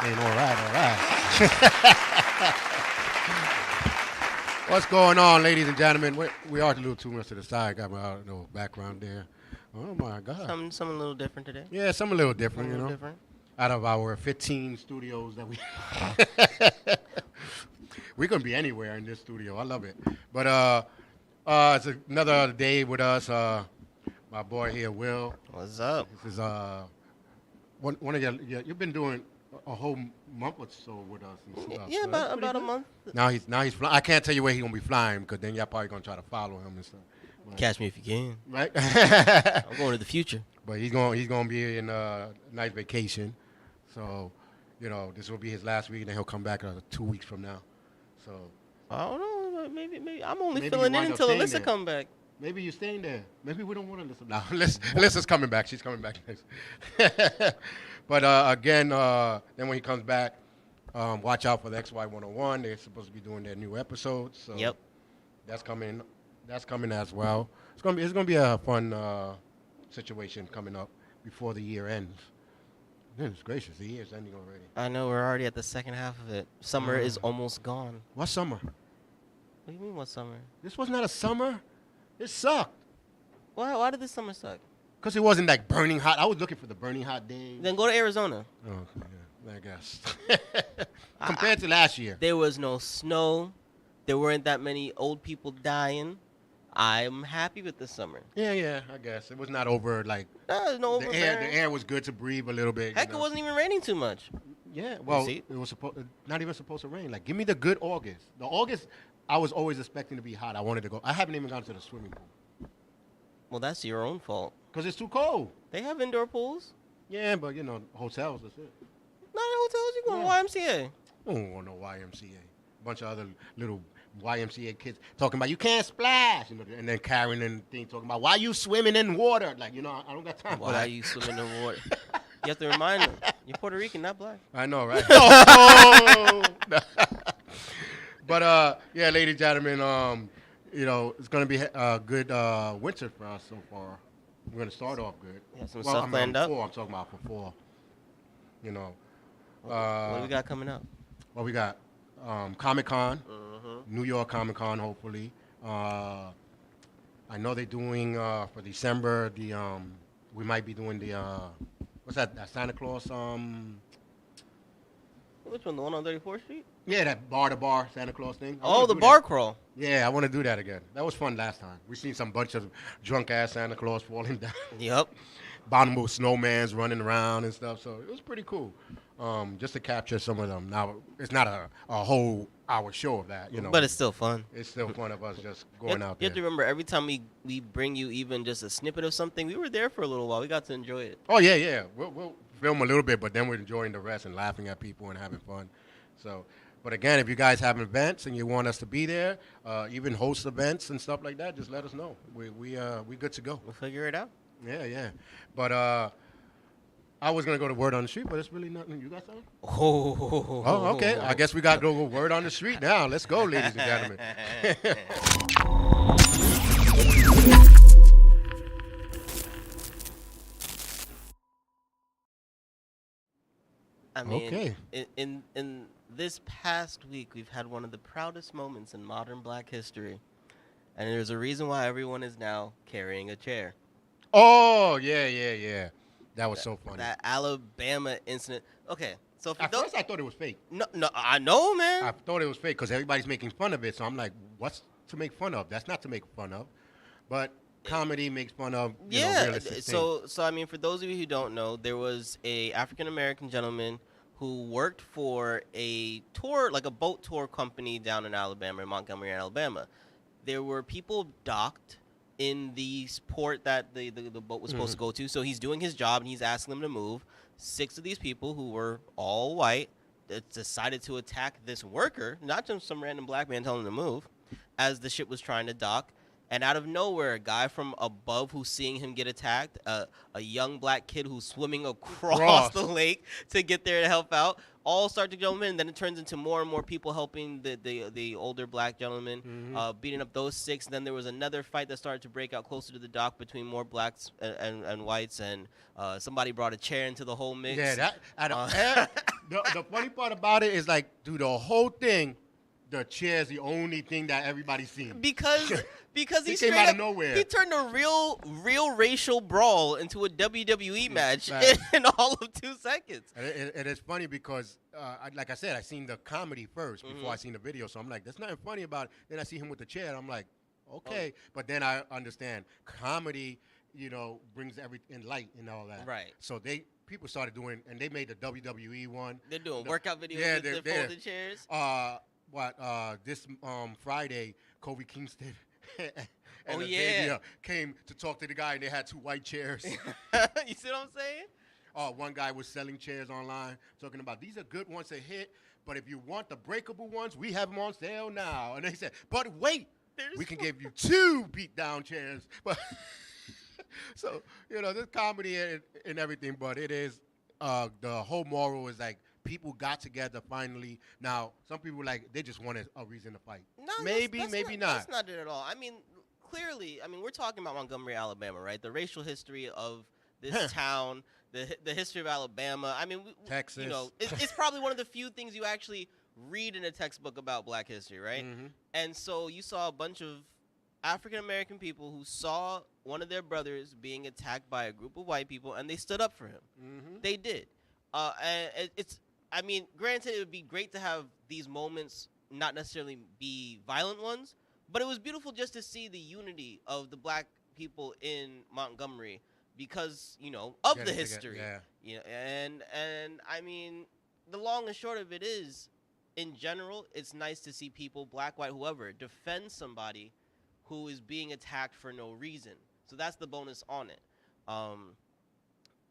Saying all right. What's going on, ladies and gentlemen? We are a little too much to the side. Got my background there. Oh my God. Something a little different today. Yeah, something a little different, Something a little different. Out of our 15 studios that we we're gonna be anywhere in this studio. I love it. But it's another day with us. My boy here, Will. What's up? This is one of your you've been doing a whole month or so with us and stuff. Yeah, so about a month. Now he's flying. I can't tell you where he's gonna be flying because then y'all probably gonna try to follow him and stuff. But, Catch me if you can. right? I'm going to the future. But he's gonna be in a nice vacation. So, this will be his last week, and then he'll come back 2 weeks from now. So I don't know. Maybe I'm only Maybe filling you in wind up until staying Alyssa there. come back. maybe you're staying there. Maybe we don't want to listen. Now, Alyssa's coming back. She's coming back next. But again, then when he comes back, watch out for the XY101. They're supposed to be doing their new episodes. So Yep. That's coming. That's coming as well. It's gonna be a fun situation coming up before the year ends. Goodness gracious, the year's ending already. I know we're already at the second half of it. Summer is almost gone. What summer? What do you mean, what summer? This was not a summer. It sucked. Why did this summer suck? Because it wasn't like burning hot. I was looking for the burning hot days. Then go to Arizona. Oh, yeah, I guess. Compared to last year. There was no snow. There weren't that many old people dying. I'm happy with this summer. Yeah, I guess. It was not over, like, There's no the overbearing. air was good to breathe a little bit. Heck, it wasn't even raining too much. Yeah, well, see? it was not even supposed to rain. Like, give me the good August. The August, I was always expecting to be hot. I wanted to go. I haven't even gone to the swimming pool. Well, that's your own fault. Because it's too cold. They have indoor pools. Yeah, but, hotels, that's it. Not in hotels. You go to YMCA. I don't want no YMCA. A bunch of other little YMCA kids talking about you can't splash, and then Karen and thing talking about why you swimming in water. Like, I don't got time for that. Why are you swimming in water? You have to remind them. You're Puerto Rican, not black. I know, right? Oh! But yeah, ladies and gentlemen, it's gonna be a good winter for us so far. We're gonna start off good. Yeah, some stuff planned up. I'm talking about for fall. What do we got coming up? Well, we got Comic-Con, New York Comic-Con, hopefully. I know they're doing for December. We might be doing the what's that? That Santa Claus. Which one? The one on 34th Street? Yeah, that bar-to-bar Santa Claus thing. Oh, the bar crawl. Yeah, I want to do that again. That was fun last time. We seen some bunch of drunk-ass Santa Claus falling down. Yep. Bottom of snowmans running around and stuff. So it was pretty cool. Just to capture some of them. Now, it's not a whole hour show of that, But it's still fun. It's still fun of us just going out You there. have to remember, every time we bring you even just a snippet of something, we were there for a little while. We got to enjoy it. Oh, yeah. We'll film a little bit, but then we're enjoying the rest and laughing at people and having fun. So, but again, if you guys have events and you want us to be there, even host events and stuff like that, just let us know. We good to go. We'll figure it out. Yeah. But I was gonna go to Word on the Street, but it's really nothing. You got something? Oh, okay. I guess we got to go Word on the Street now. Let's go, ladies and gentlemen. I mean, Okay. in this past week, we've had one of the proudest moments in modern black history. And there's a reason why everyone is now carrying a chair. Oh, yeah. That was so funny. That Alabama incident. Okay, so for At first, I thought it was fake. No, I know, man. I thought it was fake because everybody's making fun of it. So I'm like, what's to make fun of? That's not to make fun of. But comedy makes fun of realistic things. So I mean, for those of you who don't know, there was a African American gentleman who worked for a tour, like a boat tour company down in Alabama, in Montgomery, Alabama. There were people docked in the port that the boat was supposed to go to. So he's doing his job and he's asking them to move. 6 of these people, who were all white, decided to attack this worker, not just some random black man telling him to move, as the ship was trying to dock. And out of nowhere, a guy from above who's seeing him get attacked, a young black kid who's swimming across the lake to get there to help out, all start to jump in. And then it turns into more and more people helping the older black gentleman, beating up those 6. And then there was another fight that started to break out closer to the dock between more blacks and whites. And somebody brought a chair into the whole mix. Yeah, the funny part about it is, like, through the whole thing, the chair's the only thing that everybody's seen. Because he came out of nowhere. He turned a real racial brawl into a WWE match in all of 2 seconds. And it's funny because, like I said, I seen the comedy first before I seen the video. So I'm like, there's nothing funny about it. Then I see him with the chair, and I'm like, okay. But then I understand comedy, brings everything light and all that. Right. So people started doing, and they made the WWE one. They're doing workout videos with the folded chairs. This Friday, Kobe Kingston and came to talk to the guy, and they had 2 white chairs. You see what I'm saying? One guy was selling chairs online, talking about these are good ones to hit, but if you want the breakable ones, we have them on sale now. And they said, but wait, we can give you 2 beat down chairs. But so there's comedy and everything, but it is the whole moral is like, people got together finally. Now, some people they just wanted a reason to fight. No, maybe not. That's not it at all. I mean, clearly, we're talking about Montgomery, Alabama, right? The racial history of this town, the history of Alabama. Texas. It's probably one of the few things you actually read in a textbook about black history, right? Mm-hmm. And so you saw a bunch of African-American people who saw one of their brothers being attacked by a group of white people, and they stood up for him. Mm-hmm. They did. And granted, it would be great to have these moments not necessarily be violent ones, but it was beautiful just to see the unity of the black people in Montgomery because, of the history. Yeah. And the long and short of it is, in general, it's nice to see people, black, white, whoever, defend somebody who is being attacked for no reason. So that's the bonus on it.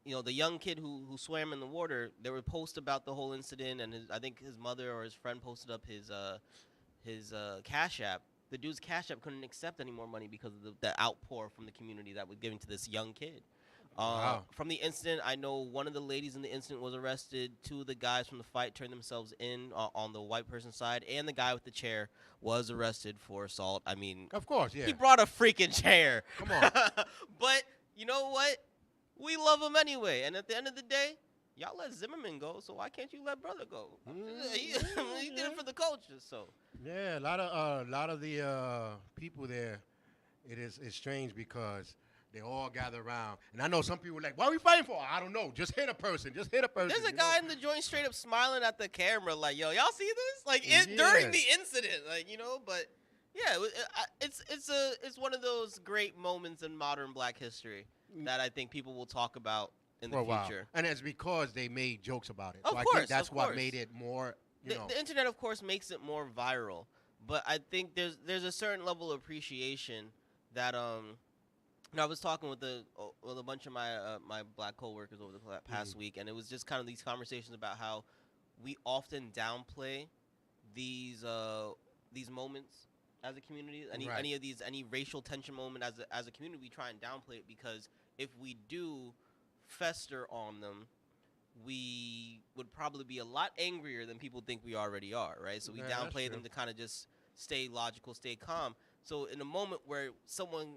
The young kid who swam in the water, there were posts about the whole incident, and I think his mother or his friend posted up his Cash App. The dude's Cash App couldn't accept any more money because of the outpour from the community that was given to this young kid. Wow. From the incident, I know one of the ladies in the incident was arrested. 2 of the guys from the fight turned themselves in on the white person's side, and the guy with the chair was arrested for assault. Of course, yeah. He brought a freaking chair. Come on. But you know what? We love him anyway. And at the end of the day, y'all let Zimmerman go, so why can't you let brother go? He did it for the culture, so. Yeah, a lot of the people there, it's strange because they all gather around. And I know some people are like, what are we fighting for? I don't know. Just hit a person. There's a guy in the joint straight up smiling at the camera like, yo, y'all see this? During the incident, but yeah, it's one of those great moments in modern black history that I think people will talk about in the future. And it's because they made jokes about it. Of I course, think that's what made it more, The internet, of course, makes it more viral. But I think there's a certain level of appreciation that I was talking with a bunch of my black coworkers over the past week, and it was just kind of these conversations about how we often downplay these moments as a community. Any racial tension moment as a community, we try and downplay it because if we do fester on them, we would probably be a lot angrier than people think we already are, right? So we downplay them to kind of just stay logical, stay calm. So in a moment where someone,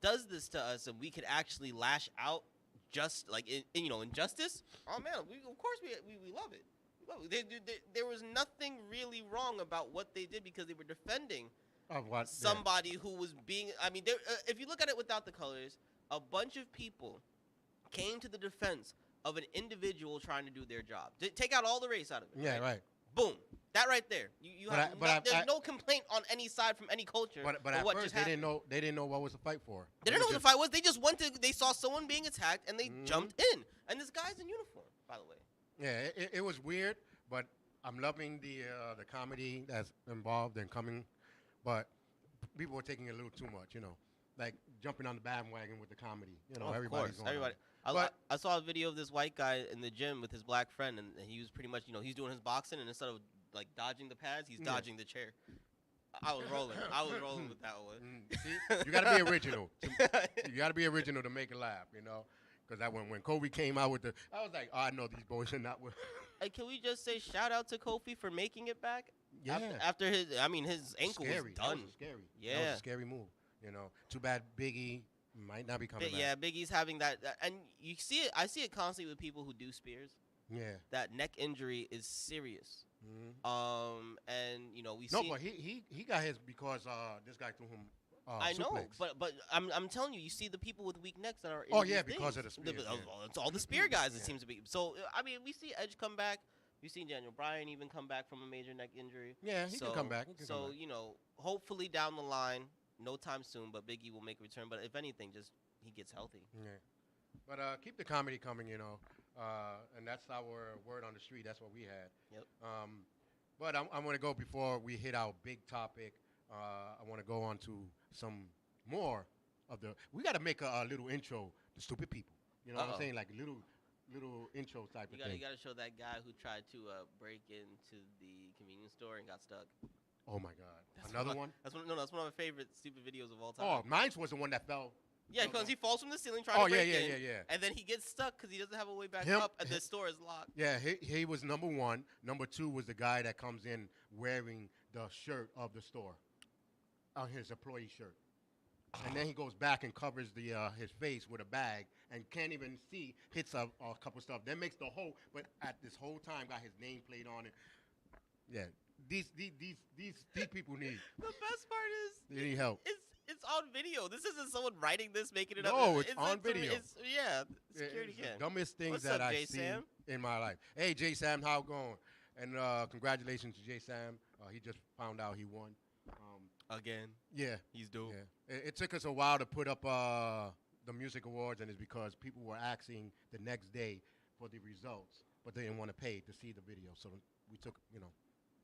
does this to us and we could actually lash out just like in justice, oh man, of course we love it. There was nothing really wrong about what they did because they were defending somebody who was being. If you look at it without the colors, a bunch of people came to the defense of an individual trying to do their job. Take out all the race out of it. Yeah, right. Boom. That right there. There's no complaint on any side from any culture. But at first they didn't know what was the fight for. They didn't know what the fight was. They just they saw someone being attacked and they jumped in. And this guy's in uniform, by the way. Yeah, it was weird, but I'm loving the comedy that's involved and coming, but people were taking it a little too much, like jumping on the bandwagon with the comedy. Everybody's going. Everybody. I saw a video of this white guy in the gym with his black friend, and he was pretty much, he's doing his boxing, and instead of like dodging the pads, he's dodging the chair. I was rolling. I was rolling with that one. See, you got to be original. You got to be original to make it laugh, you know. Because when Kobe came out with I was like, oh, I know these boys are not. And can we just say shout out to Kofi for making it back? Yeah. After his ankle scary. was done. That was scary. Yeah. That was a scary move. You know, too bad Biggie might not be coming back. Yeah, Biggie's having that, and you see it. I see it constantly with people who do spears. Yeah. That neck injury is serious. Mm-hmm. And you know we No, see. but he got his because this guy threw him. I know, suplex. but I'm telling you, you see the people with weak necks that are. In Oh these yeah, things. because of the spear. It's all the spear guys. It seems to be. So I mean, we see Edge come back. We've seen Daniel Bryan even come back from a major neck injury. Yeah, he can come back. You know, hopefully down the line, no time soon, but Big E will make a return. But if anything, just he gets healthy. Yeah. But keep the comedy coming, you know, and that's our word on the street. That's what we had. Yep. But I'm going to go before we hit our big topic. I want to go on to some more of the. We got to make a little intro to stupid people. You know what I'm saying? Like a little intro type of thing. You got to show that guy who tried to break into the convenience store and got stuck. Oh my God! Another one? That's one of my favorite stupid videos of all time. Oh, mine was the one that fell. Yeah, because he falls from the ceiling trying to break in. Yeah. And then he gets stuck because he doesn't have a way back up, and the store is locked. Yeah, he was number one. Number two was the guy that comes in wearing the shirt of the store, his employee shirt. And then he goes back and covers his face with a bag and can't even see, hits a couple stuff. Then makes the whole, but at this whole time got his name plate on it. Yeah, these people need. The best part is they need help. It's on video. This isn't someone writing this, making it up. No, it's on video. Security cam. The dumbest things What's that up, I've seen in my life. Hey, J Sam, how it going? And congratulations to J Sam. He just found out he won. Again. Yeah. He's dope. Yeah. It took us a while to put up the music awards, and it's because people were asking the next day for the results, but they didn't want to pay to see the video. So we took,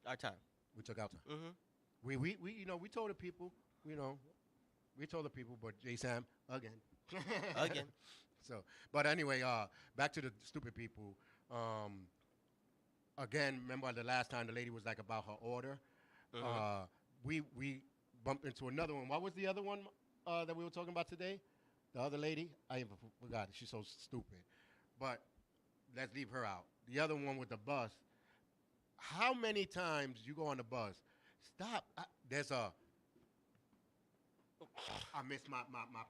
our time. We took our time. Mm-hmm. We told the people, we told the people, but J Sam again. Again. So, but anyway, back to the stupid people. Again, remember the last time the lady was like about her order. Mm-hmm. We bumped into another one. What was the other one that we were talking about today? The other lady? I even forgot. She's so stupid. But let's leave her out. The other one with the bus. How many times you go on the bus? Stop. I miss my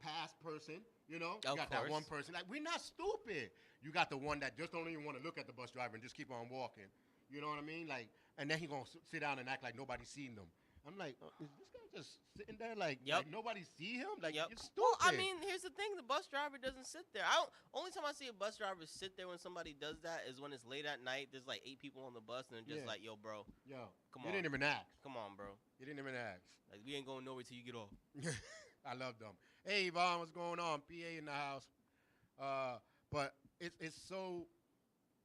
past person. You got that one person. Like, we're not stupid. You got the one that just don't even want to look at the bus driver and just keep on walking. You know what I mean? Like, and then he gonna sit down and act like nobody's seen them. I'm like, is this guy just sitting there like nobody see him? Like, you're stupid. Well, I mean, here's the thing: the bus driver doesn't sit there. Only time I see a bus driver sit there when somebody does that is when it's late at night. There's like 8 people on the bus, and they're just like, "Yo, bro, come on." You didn't even ask. Come on, bro. You didn't even ask. Like, we ain't going nowhere till you get off. I love them. Hey, Yvonne, what's going on? PA in the house. But it's so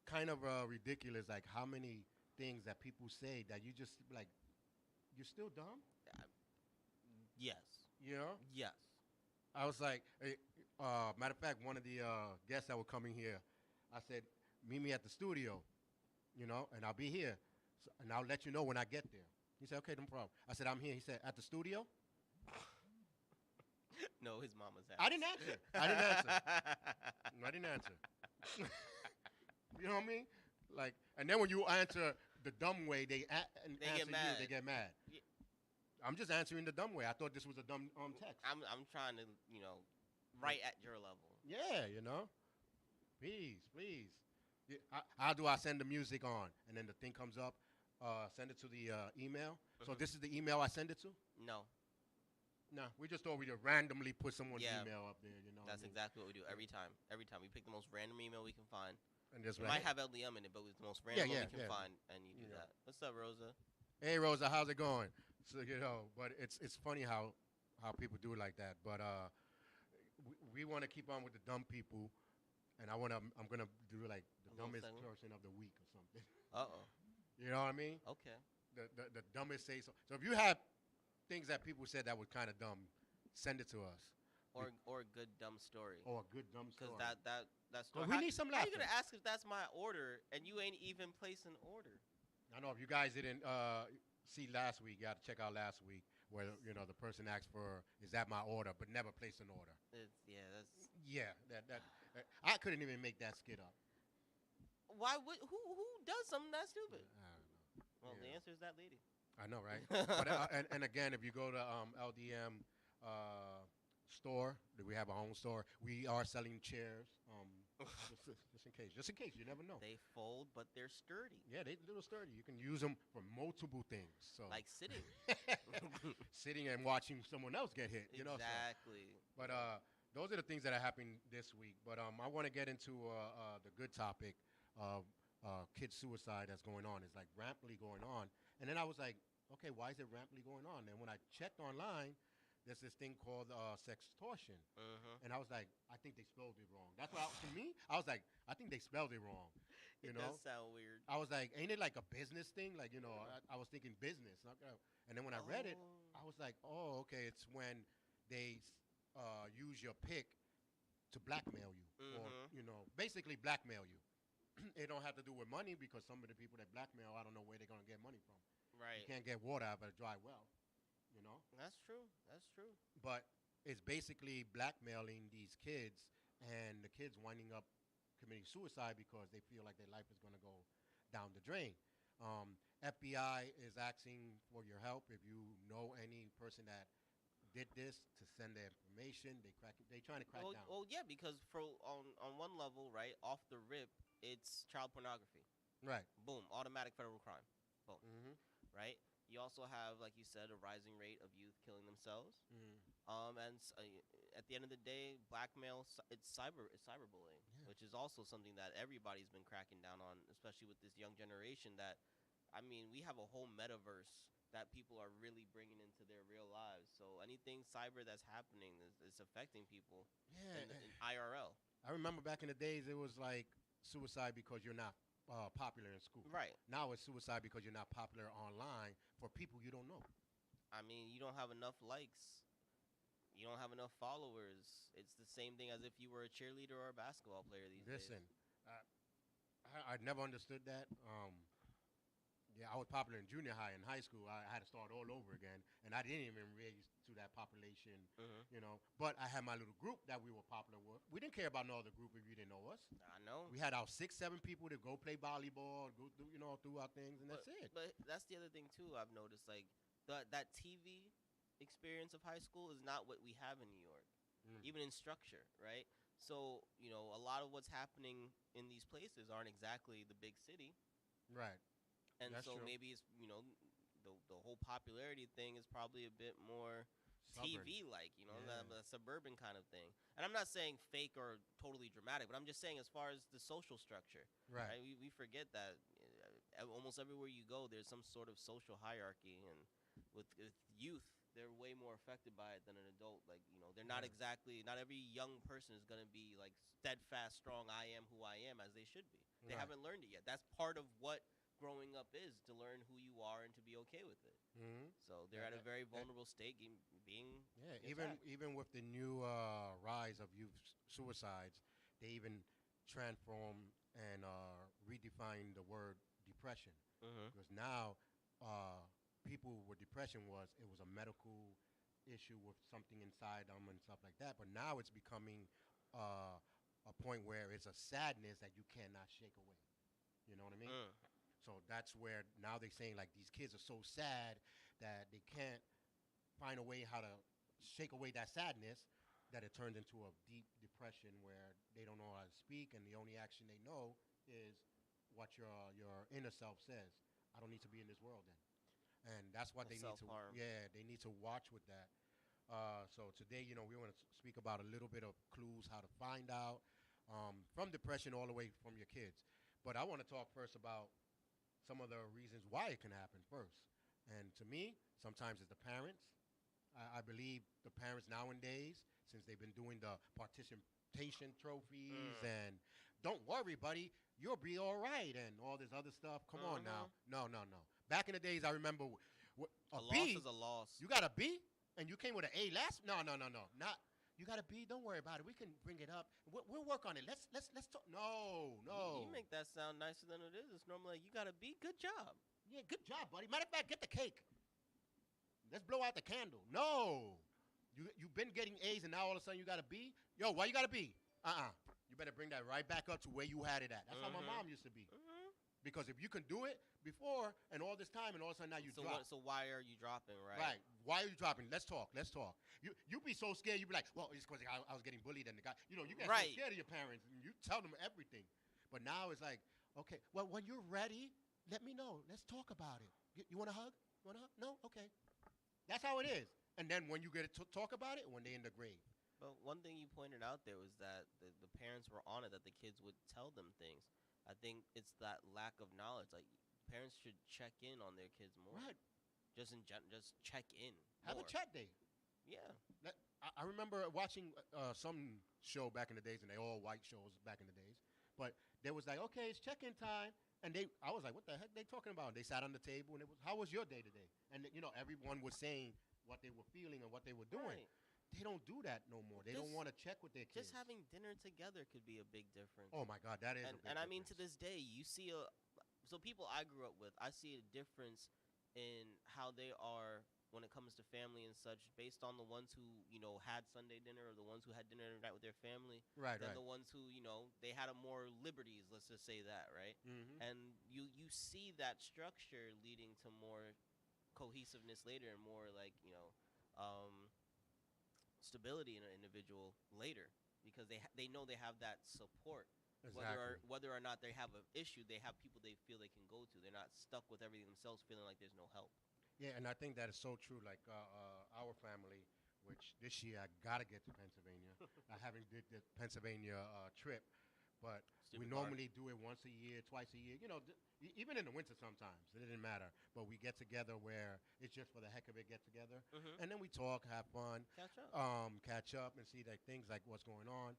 kind of ridiculous, like how many things that people say that you just like, you're still dumb? Yes. Yes. I was like, hey, matter of fact, one of the guests that were coming here, I said, meet me at the studio, and I'll be here, and I'll let you know when I get there. He said, okay, no problem. I said, I'm here. He said, at the studio? No, his mama's house. I didn't answer. I didn't answer. You know what I mean? Like, and then when you answer the dumb way, they get mad. They get mad. Yeah. I'm just answering the dumb way. I thought this was a dumb text. I'm trying to, right at your level. Yeah, Please. Yeah, how do I send the music on? And then the thing comes up. Send it to the email. Mm-hmm. So this is the email I send it to? No. No, we just thought we'd randomly put someone's email up there. That's exactly what we do every time. Every time we pick the most random email we can find. And just might have LDM in it, but it's the most random one we can find, and you do that. What's up, Rosa? Hey, Rosa, how's it going? So but it's funny how people do it like that. But we want to keep on with the dumb people, and I'm gonna do like the dumbest person of the week or something. You know what I mean? Okay. The dumbest say so. So if you have things that people said that were kind of dumb, send it to us. Or a good dumb story. Or a good dumb story. Because that story. Well, we need some laughter. How are you gonna ask if that's my order and you ain't even placed an order? I know if you guys didn't see last week. You got to check out last week where the person asked for, "Is that my order?" but never placed an order. That's Yeah, that I couldn't even make that skit up. why would who does something that stupid? I don't know. Well, the Yeah. answer is that lady. I know, right? But again, if you go to LDM store, we have our own store. We are selling chairs. Just in case, you never know. They fold, but they're sturdy, Yeah, they're a little sturdy. You can use them for multiple things. So like sitting. sitting and watching someone else get hit. So. Exactly. But those are the things that are happening this week. But I want to get into the good topic of kid suicide that's going on. It's like rampantly going on. And then I was like, okay, why is it rampantly going on? And when I checked online, there's this thing called sextortion. And I was like, I think they spelled it wrong. That's why, to me, I was like, I think they spelled it wrong. It does sound weird. I was like, ain't it like a business thing? Like, I was thinking business. And then when I read it, I was like, oh, okay, it's when they use your pick to blackmail you. Or, basically blackmail you. It don't have to do with money because some of the people that blackmail, I don't know where they're going to get money from. Right. You can't get water out of a dry well, That's true. That's true. But it's basically blackmailing these kids, and the kids winding up committing suicide because they feel like their life is going to go down the drain. FBI is asking for your help. If you know any person that did this, to send their information. They trying to crack down. Well, yeah, because on one level, right, off the rip, it's child pornography. Right. Boom, automatic federal crime. Boom. Mm-hmm. Right. You also have, like you said, a rising rate of youth killing themselves. Mm-hmm. And at the end of the day, blackmail, it's cyberbullying, which is also something that everybody's been cracking down on, especially with this young generation. That, I mean, we have a whole metaverse that people are really bringing into their real lives. So anything cyber that's happening is affecting people in IRL. I remember back in the days, it was like suicide because you're not popular in school. Right. Now it's suicide because you're not popular online for people you don't know. I mean, you don't have enough likes. You don't have enough followers. It's the same thing as if you were a cheerleader or a basketball player these days. Listen, I never understood that. Yeah, I was popular in junior high. In high school, I had to start all over again, and I didn't even raise to that population, But I had my little group that we were popular with. We didn't care about no other group if you didn't know us. I know. We had our 6, 7 people to go play volleyball, go do our things, and that's it. But that's the other thing too. I've noticed, like that TV experience of high school is not what we have in New York, even in structure, right? So a lot of what's happening in these places aren't exactly the big city, right? And That's so true. maybe it's the whole popularity thing is probably a bit more TV like, the suburban kind of thing. And I'm not saying fake or totally dramatic, but I'm just saying as far as the social structure. Right. We forget that almost everywhere you go, there's some sort of social hierarchy, and with youth, they're way more affected by it than an adult. Like, they're not not every young person is going to be like steadfast, strong, I am who I am, as they should be. They haven't learned it yet. That's part of what growing up is, to learn who you are and to be okay with it. Mm-hmm. So they're at a very vulnerable state, being even with the new rise of youth suicides, they even transform and redefine the word depression, because now people with depression was a medical issue with something inside them and stuff like that, but now it's becoming a point where it's a sadness that you cannot shake away. You know what I mean? So that's where now they're saying, like, these kids are so sad that they can't find a way how to shake away that sadness, that it turns into a deep depression where they don't know how to speak, and the only action they know is what your inner self says. I don't need to be in this world then. And that's what they need to. Yeah, they need to watch with that. So today, we want to speak about a little bit of clues how to find out from depression all the way from your kids. But I want to talk first about some of the reasons why it can happen first. And to me, sometimes it's the parents. I believe the parents nowadays, since they've been doing the participation trophies and don't worry, buddy, you'll be all right, and all this other stuff. Come on now. No. Back in the days, I remember a loss B is a loss. You got a B and you came with an A last? No. Not. You got a B? Don't worry about it. We can bring it up. We'll work on it. Let's talk. No. You make that sound nicer than it is. It's normally like, you got a B. Good job. Yeah, good job, buddy. Matter of fact, get the cake. Let's blow out the candle. No. You've been getting A's and now all of a sudden you got a B? Yo, why you got a B? You better bring that right back up to where you had it at. That's how my mom used to be. Because if you can do it before and all this time and all of a sudden now you drop. So why are you dropping, right? Right. Why are you dropping? Let's talk. You be so scared. You be like, well, it's because I was getting bullied and the guy. You get so scared of your parents and you tell them everything. But now it's like, okay, well, when you're ready, let me know. Let's talk about it. You want a hug? You want a hug? No? Okay. That's how it is. And then when you get to talk about it, when they're in the grave. But one thing you pointed out there was that the parents were on it, that the kids would tell them things. I think it's that lack of knowledge. Like, parents should check in on their kids more. Right. Just check in. Have a chat day. Yeah. I remember watching some show back in the days, and they all white shows back in the days. But they was like, okay, it's check-in time. And I was like, what the heck they talking about? They sat on the table, and it was, how was your day today? And, everyone was saying what they were feeling and what they were doing. Right. They don't do that no more. They don't want to check with their kids. Just having dinner together could be a big difference. Oh, my God, that is a big difference. And I mean, to this day, you see so people I grew up with, I see a difference in how they are when it comes to family and such, based on the ones who, had Sunday dinner or the ones who had dinner every night with their family. Right, than the ones who, they had a more liberties, let's just say that, right? Mm-hmm. And you see that structure leading to more cohesiveness later and more like, stability in an individual later, because they know they have that support. Exactly. Whether or not they have an issue, they have people they feel they can go to. They're not stuck with everything themselves, feeling like there's no help. Yeah, and I think that is so true. Like our family, which this year I gotta get to Pennsylvania. I haven't did the Pennsylvania trip, but we normally do it once a year, twice a year. Even in the winter sometimes. It didn't matter. But we get together where it's just for the heck of it, get together. Mm-hmm. And then we talk, have fun. Catch up and see like things like what's going on.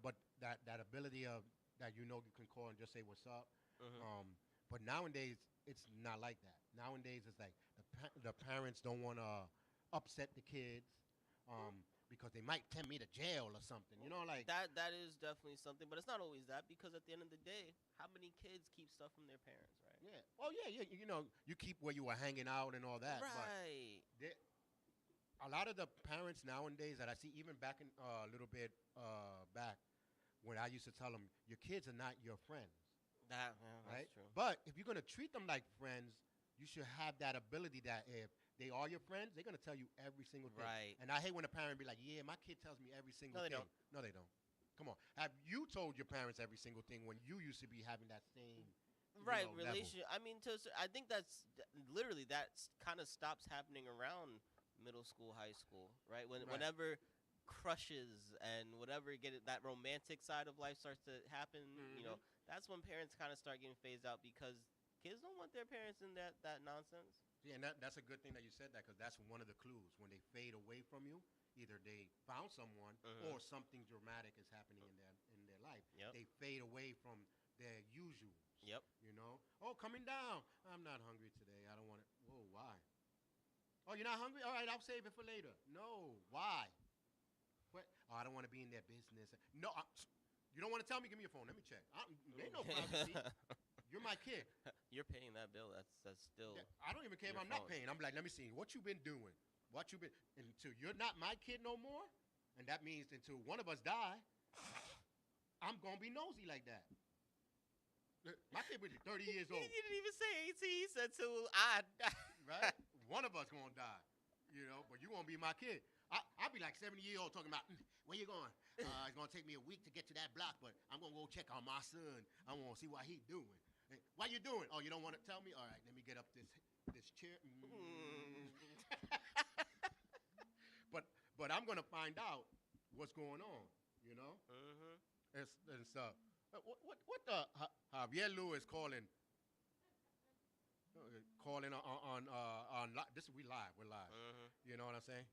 But that ability of that you can call and just say what's up. Mm-hmm. But nowadays, it's not like that. Nowadays, it's like the parents don't want to upset the kids because they might send me to jail or something. Like that is definitely something. But it's not always that, because at the end of the day, how many kids keep stuff from their parents, right? Yeah. Oh, yeah. You keep where you were hanging out and all that. Right. But a lot of the parents nowadays that I see, even back in a little bit back, when I used to tell them, your kids are not your friends. That's right? true. But if you're going to treat them like friends, you should have that ability that if they are your friends, they're going to tell you every single thing. Right. And I hate when a parent be like, yeah, my kid tells me every single thing. Don't. No, they don't. Come on. Have you told your parents every single thing when you used to be having that same relationship? Level? I mean, I think that's literally that kind of stops happening around middle school, high school, right? Whenever crushes and whatever that romantic side of life starts to happen, that's when parents kind of start getting phased out, because kids don't want their parents in that nonsense. Yeah, and that's a good thing that you said that, because that's one of the clues. When they fade away from you, either they found someone or something dramatic is happening in their life. Yep. They fade away from their usuals. Yep. Oh, coming down. I'm not hungry today. I don't want it. Whoa, why? Oh, you're not hungry? All right, I'll save it for later. No, why? What? Oh, I don't want to be in their business. No, you don't want to tell me? Give me your phone. Let me check. Ain't no privacy. You're my kid. You're paying that bill. That's still. Yeah, I don't even care if I'm not paying. I'm like, let me see. What you been doing? Until you're not my kid no more, and that means until one of us die, I'm going to be nosy like that. My kid was 30 years old. He didn't even say 18. He said till I die. Right? One of us going to die, but you going to be my kid. I'll be like 70-year-old talking about, where you going? It's going to take me a week to get to that block, but I'm going to go check on my son. I want to see what he's doing. Hey, what you doing? Oh, you don't want to tell me? All right, let me get up this chair. But I'm going to find out what's going on, Mm-hmm. And stuff. What the Javier Lewis calling on this? We're live. Mm-hmm. You know what I'm saying?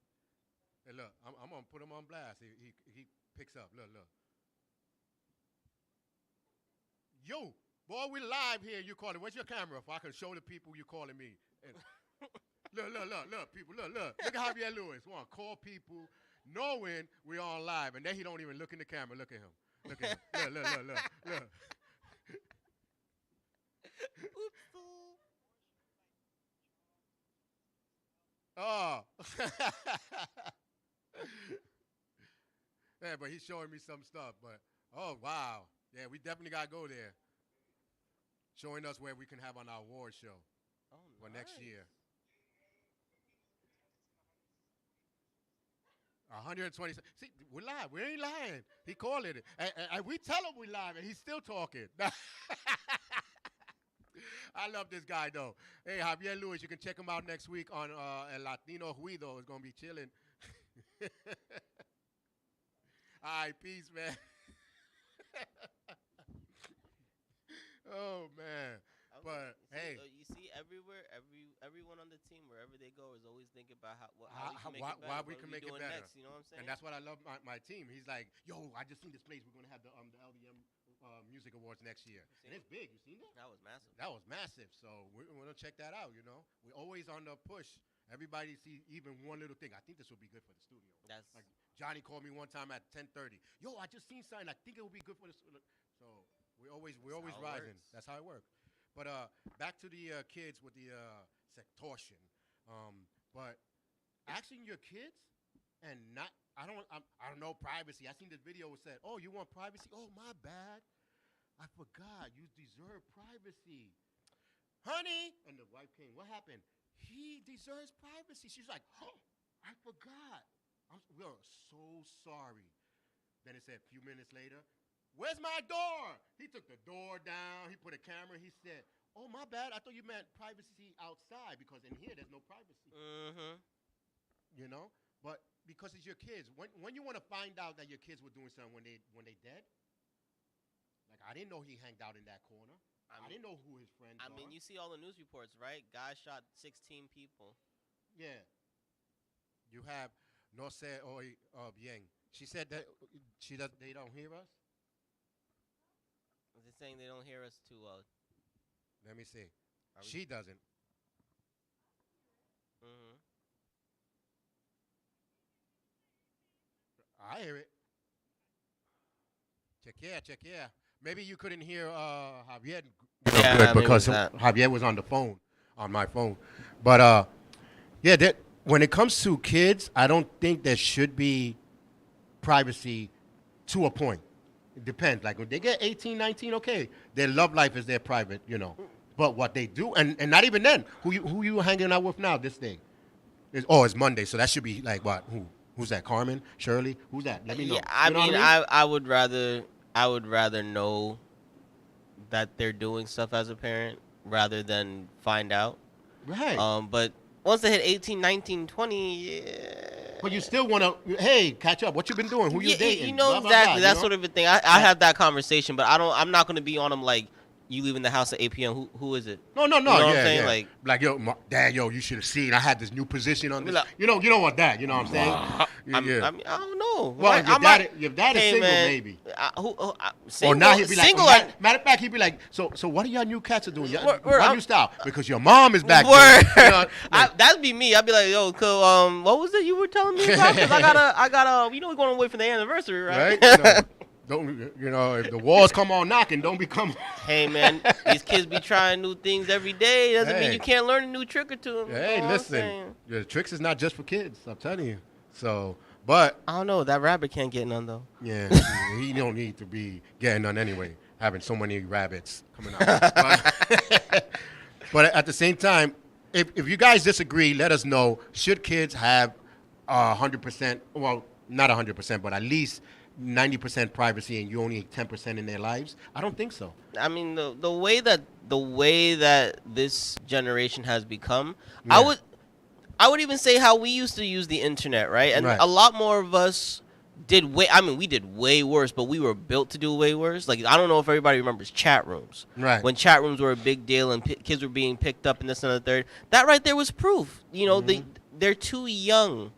Hey, look, I'm gonna put him on blast. He picks up. Look. Yo, boy, we live here. You calling? Where's your camera? If I can show the people you calling me. And look, people. Look at Javier Lewis. Want to call people, knowing we're on live, and then he don't even look in the camera. Look at him. Look. Oops. Oh. Yeah, but he's showing me some stuff. But oh wow, yeah, we definitely gotta go there. Showing us where we can have on our award show Oh, for nice. next year. 120. See, we're lying. We ain't lying. He called it. And we tell him we lying, and he's still talking. I love this guy, though. Hey, Javier Luis, you can check him out next week on El Latino Juido. It's going to be chilling. All right, peace, man. Oh, man. But hey, you see everywhere, everyone on the team, wherever they go, is always thinking about how we can make it better. why we what can are make it doing better. Next, you know what I'm saying? And that's what I love my team. He's like, yo, I just seen this place. We're gonna have the LDM Music Awards next year, and it's big. You seen that? That was massive. That was massive. So we're gonna check that out. You know, we're always on the push. Everybody see even one little thing. I think this will be good for the studio. That's like Johnny called me one time at 10:30. Yo, I just seen something. I think it will be good for the studio. So we're always rising. Works. That's how it works. But back to the kids with the sextortion. But asking your kids and not, I don't know, privacy. I seen this video that said, oh, you want privacy? Oh, my bad. I forgot. You deserve privacy. Honey. And the wife came. What happened? He deserves privacy. She's like, oh, I forgot. We are so sorry. Then it said a few minutes later, where's my door? He took the door down. He put a camera. He said, oh, my bad. I thought you meant privacy outside because in here there's no privacy. Mm-hmm. You know? But because it's your kids. When you want to find out that your kids were doing something when they dead, like I didn't know he hanged out in that corner. I didn't know who his friends are. I mean, you see all the news reports, right? Guy shot 16 people. Yeah. You have No Se Oye Bien. She said that they don't hear us. They're saying they don't hear us too well. Let me see. She doesn't. Mm-hmm. I hear it. Check yeah. Maybe you couldn't hear Javier good because Javier was on the phone, on my phone. But yeah, when it comes to kids, I don't think there should be privacy to a point. It depends. Like when they get 18, 19, okay, their love life is their private, you know. But what they do, and not even then, who you hanging out with now this day? It's Monday, so that should be like what? Who's that? Carmen? Shirley? Who's that? Let me know. Yeah, I mean, I would rather know that they're doing stuff as a parent rather than find out. Right. But once they hit 18, 19, 20, yeah. But you still want to, hey, catch up. What you been doing? Who you dating? You know, blah, blah, exactly. blah, that sort of a thing. I have that conversation, but I'm not going to be on them like, you leaving the house at 8 p.m. Who is it? No. You know what I'm saying? Yeah. Like yo, Dad, you should have seen. I had this new position on this. Like, you don't want that. You know what I'm saying? I mean, I don't know. Well, your dad is single, maybe. Single, or now he'd be like, single. Matter of fact, he'd be like, so what are y'all new cats are doing? Why you stop? Because your mom is back there. You know, like, that'd be me. I'd be like, yo, what was it you were telling me about? Because I gotta, we're going away for the anniversary, right? Don't if the walls come on knocking, don't become. Hey man, these kids be trying new things every day. Doesn't mean you can't learn a new trick or two. Hey, listen, the tricks is not just for kids. I'm telling you. So, but I don't know. That rabbit can't get none though. Yeah, he don't need to be getting none anyway. Having so many rabbits coming out. But at the same time, if you guys disagree, let us know. Should kids have 100%? Well, not 100%, but at least 90% privacy and you only 10% in their lives? I don't think so. I mean, the way that this generation has become, yeah. I would even say how we used to use the internet, right? And a lot more of us we did way worse, but we were built to do way worse. Like, I don't know if everybody remembers chat rooms. Right. When chat rooms were a big deal and kids were being picked up and this and the third. That right there was proof. You know, they're too young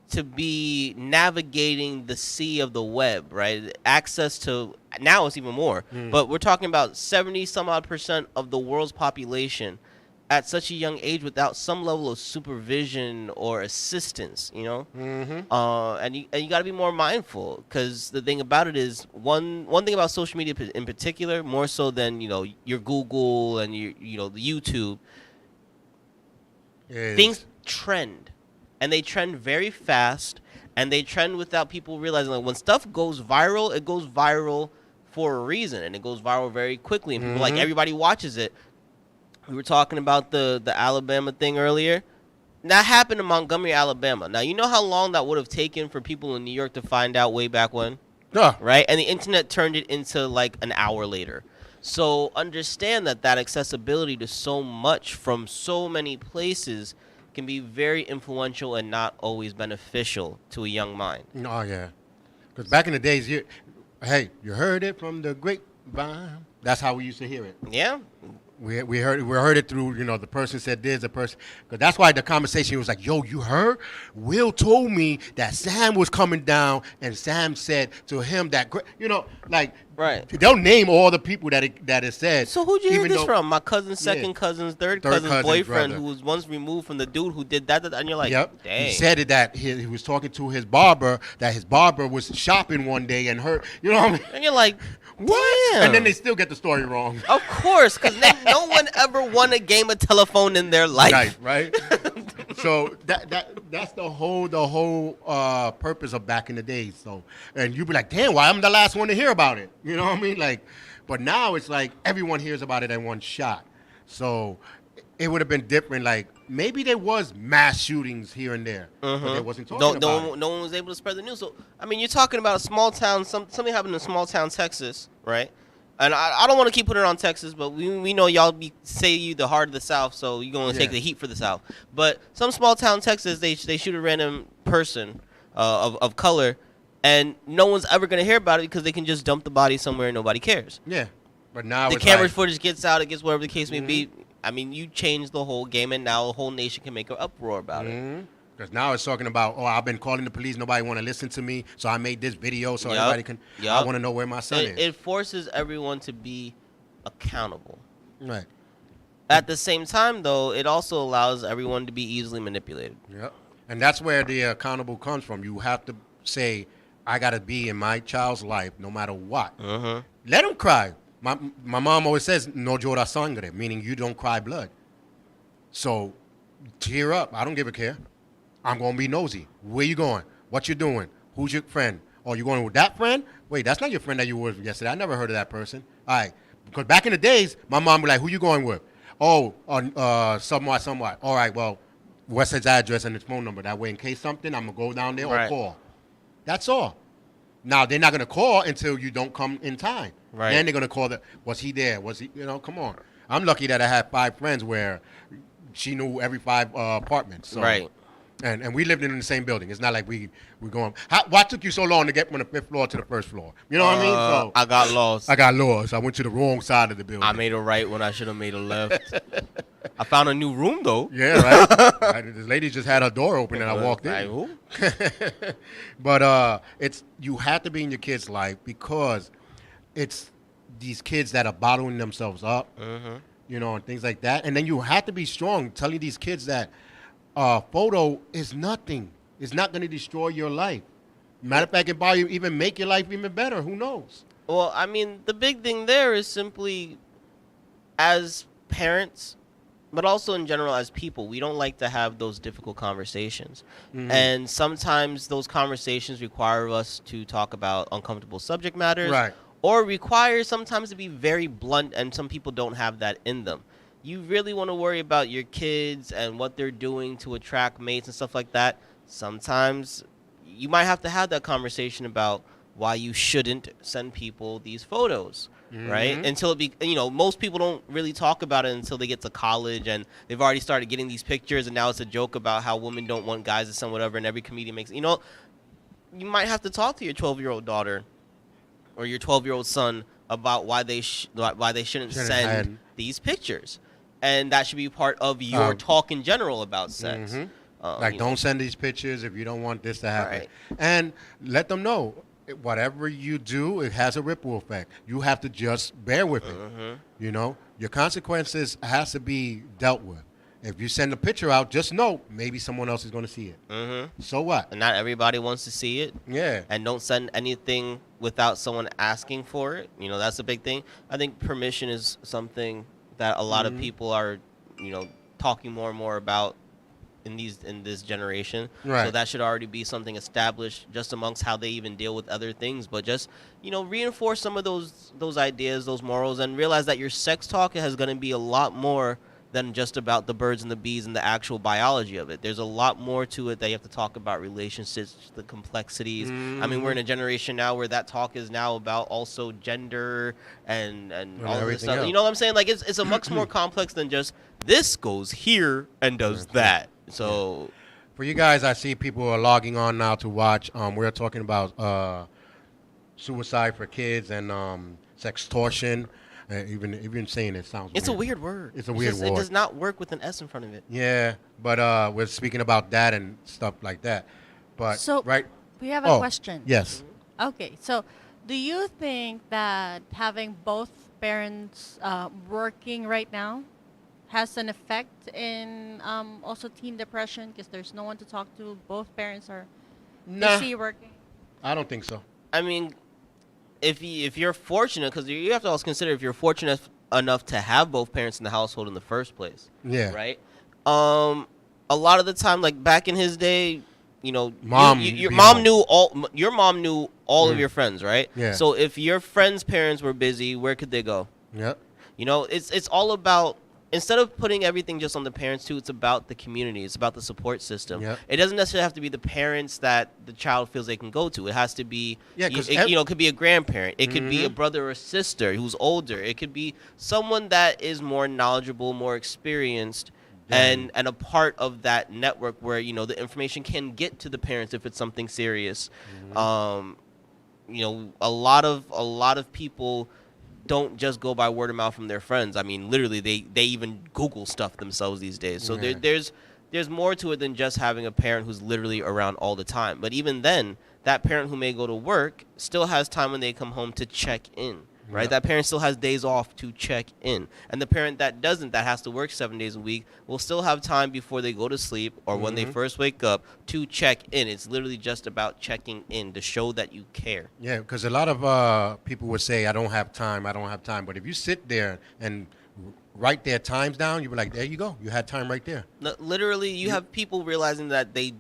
to be navigating the sea of the web, right? Access to, now it's even more, but we're talking about 70 some odd % of the world's population at such a young age without some level of supervision or assistance, you know? And you got to be more mindful, because the thing about it is, one thing about social media in particular, more so than, your Google and your the YouTube, trend, and they trend very fast, and they trend without people realizing. Like, when stuff goes viral, it goes viral for a reason, and it goes viral very quickly, and people like everybody watches it. We were talking about the Alabama thing earlier. That happened in Montgomery, Alabama. Now, you know how long that would have taken for people in New York to find out way back when? Yeah. Right? And the internet turned it into like an hour later. So understand that accessibility to so much from so many places can be very influential and not always beneficial to a young mind. Oh, yeah. Because back in the days, you heard it from the grapevine. That's how we used to hear it. Yeah. We heard it through, the person said this, the person, because that's why the conversation was like, yo, you heard? Will told me that Sam was coming down, and Sam said to him that, Right. They'll name all the people that it said. So who'd you hear this from? My cousin's second cousin's third cousin's boyfriend, brother, who was once removed from the dude who did that, and you're like, yep. Dang. He said it that he was talking to his barber, that his barber was shopping one day and heard, you know what I mean? And you're like, what? Damn. And then they still get the story wrong. Of course, because no one ever won a game of telephone in their life. Right. So that's the whole purpose of back in the days. So, and you'd be like, damn, why I'm the last one to hear about it? You know what I mean? Like, but now it's like everyone hears about it in one shot. So it would have been different. Like, maybe there was mass shootings here and there, but they wasn't talking about it. No one was able to spread the news. So, I mean, you're talking about a small town, something happened in a small town, Texas, right? And I don't want to keep putting it on Texas, but we know y'all say you the heart of the South, so you're going to take the heat for the South. But some small town Texas, they shoot a random person of color, and no one's ever going to hear about it because they can just dump the body somewhere and nobody cares. Yeah, but now the camera footage gets out, it gets whatever the case may be. I mean, you changed the whole game, and now the whole nation can make an uproar about it. Because now it's talking about, I've been calling the police, nobody want to listen to me, so I made this video so everybody can. I want to know where my son is. It forces everyone to be accountable. Right. At the same time, though, it also allows everyone to be easily manipulated. Yep. And that's where the accountable comes from. You have to say, I got to be in my child's life no matter what. Let him cry. My mom always says, no llora sangre, meaning you don't cry blood. So tear up. I don't give a care. I'm going to be nosy. Where you going? What you doing? Who's your friend? Oh, you going with that friend? Wait, that's not your friend that you were with yesterday. I never heard of that person. All right. Because back in the days, my mom would be like, who you going with? Oh, somewhat. All right, well, what's his address and his phone number? That way, in case something, I'm going to go down there or call. That's all. Now, they're not going to call until you don't come in time. Right. Then they're going to call was he there? Was he, come on. I'm lucky that I had 5 friends where she knew every 5 apartments. So. Right. And we lived in the same building. It's not like we're going. Why took you so long to get from the 5th floor to the 1st floor? You know what I mean? So I got lost. I went to the wrong side of the building. I made a right when I should have made a left. I found a new room, though. Yeah, right. This lady just had her door open and I walked in. Like, who? But you have to be in your kid's life because it's these kids that are bottling themselves up, and things like that. And then you have to be strong, telling these kids that photo is nothing. It's not going to destroy your life. Matter of fact, it probably even make your life even better. Who knows? Well, I mean, the big thing there is simply, as parents, but also in general as people, we don't like to have those difficult conversations. And sometimes those conversations require us to talk about uncomfortable subject matters. Right. Or require sometimes to be very blunt, and some people don't have that in them. You really want to worry about your kids and what they're doing to attract mates and stuff like that. Sometimes you might have to have that conversation about why you shouldn't send people these photos, right? Until most people don't really talk about it until they get to college and they've already started getting these pictures, and now it's a joke about how women don't want guys to send whatever, and every comedian makes, you might have to talk to your 12-year-old daughter or your 12-year-old son about why they shouldn't send these pictures. And that should be part of your talk in general about sex. Don't send these pictures if you don't want this to happen. Right. And let them know, whatever you do, it has a ripple effect. You have to just bear with it. Your consequences has to be dealt with. If you send a picture out, just know maybe someone else is going to see it. So what? And not everybody wants to see it. Yeah. And don't send anything without someone asking for it. That's a big thing. I think permission is something that a lot of people are, talking more and more about in this generation. Right. So that should already be something established just amongst how they even deal with other things. But just reinforce some of those ideas, those morals, and realize that your sex talk is going to be a lot more than just about the birds and the bees and the actual biology of it. There's a lot more to it that you have to talk about: relationships, the complexities. I mean, we're in a generation now where that talk is now about also gender and all of this stuff. Else. You know what I'm saying? Like it's a much more complex than just this goes here and does that. So for you guys, I see people are logging on now to watch. We're talking about suicide for kids and sextortion. Even saying it sounds it's weird. a weird word. It's a weird word. It does not work with an S in front of it. Yeah, but we're speaking about that and stuff like that. But So right, we have a question. yes, Okay, so do you think that having both parents working right now has an effect in also teen depression because there's no one to talk to? Both parents are busy working. I don't think so. I mean, if you're fortunate, because you have to also consider if you're fortunate enough to have both parents in the household in the first place. Yeah. Right. A lot of the time, like back in his day, Mom, your mom knew all of your friends, right? Yeah. So if your friends' parents were busy, where could they go? Yep. It's all about, instead of putting everything just on the parents too, it's about the community. It's about the support system. Yep. It doesn't necessarily have to be the parents that the child feels they can go to. It has to be, it could be a grandparent. It could be a brother or sister who's older. It could be someone that is more knowledgeable, more experienced, and a part of that network where, the information can get to the parents if it's something serious. A lot of people don't just go by word of mouth from their friends. I mean, literally, they even Google stuff themselves these days. So there's more to it than just having a parent who's literally around all the time. But even then, that parent who may go to work still has time when they come home to check in, right? Yep. That parent still has days off to check in. And the parent that doesn't, that has to work 7 days a week, will still have time before they go to sleep or when they first wake up to check in. It's literally just about checking in to show that you care. Yeah, because a lot of people would say, I don't have time. But if you sit there and write their times down, you'll be like, there you go. You had time right there. No, literally, you have people realizing that they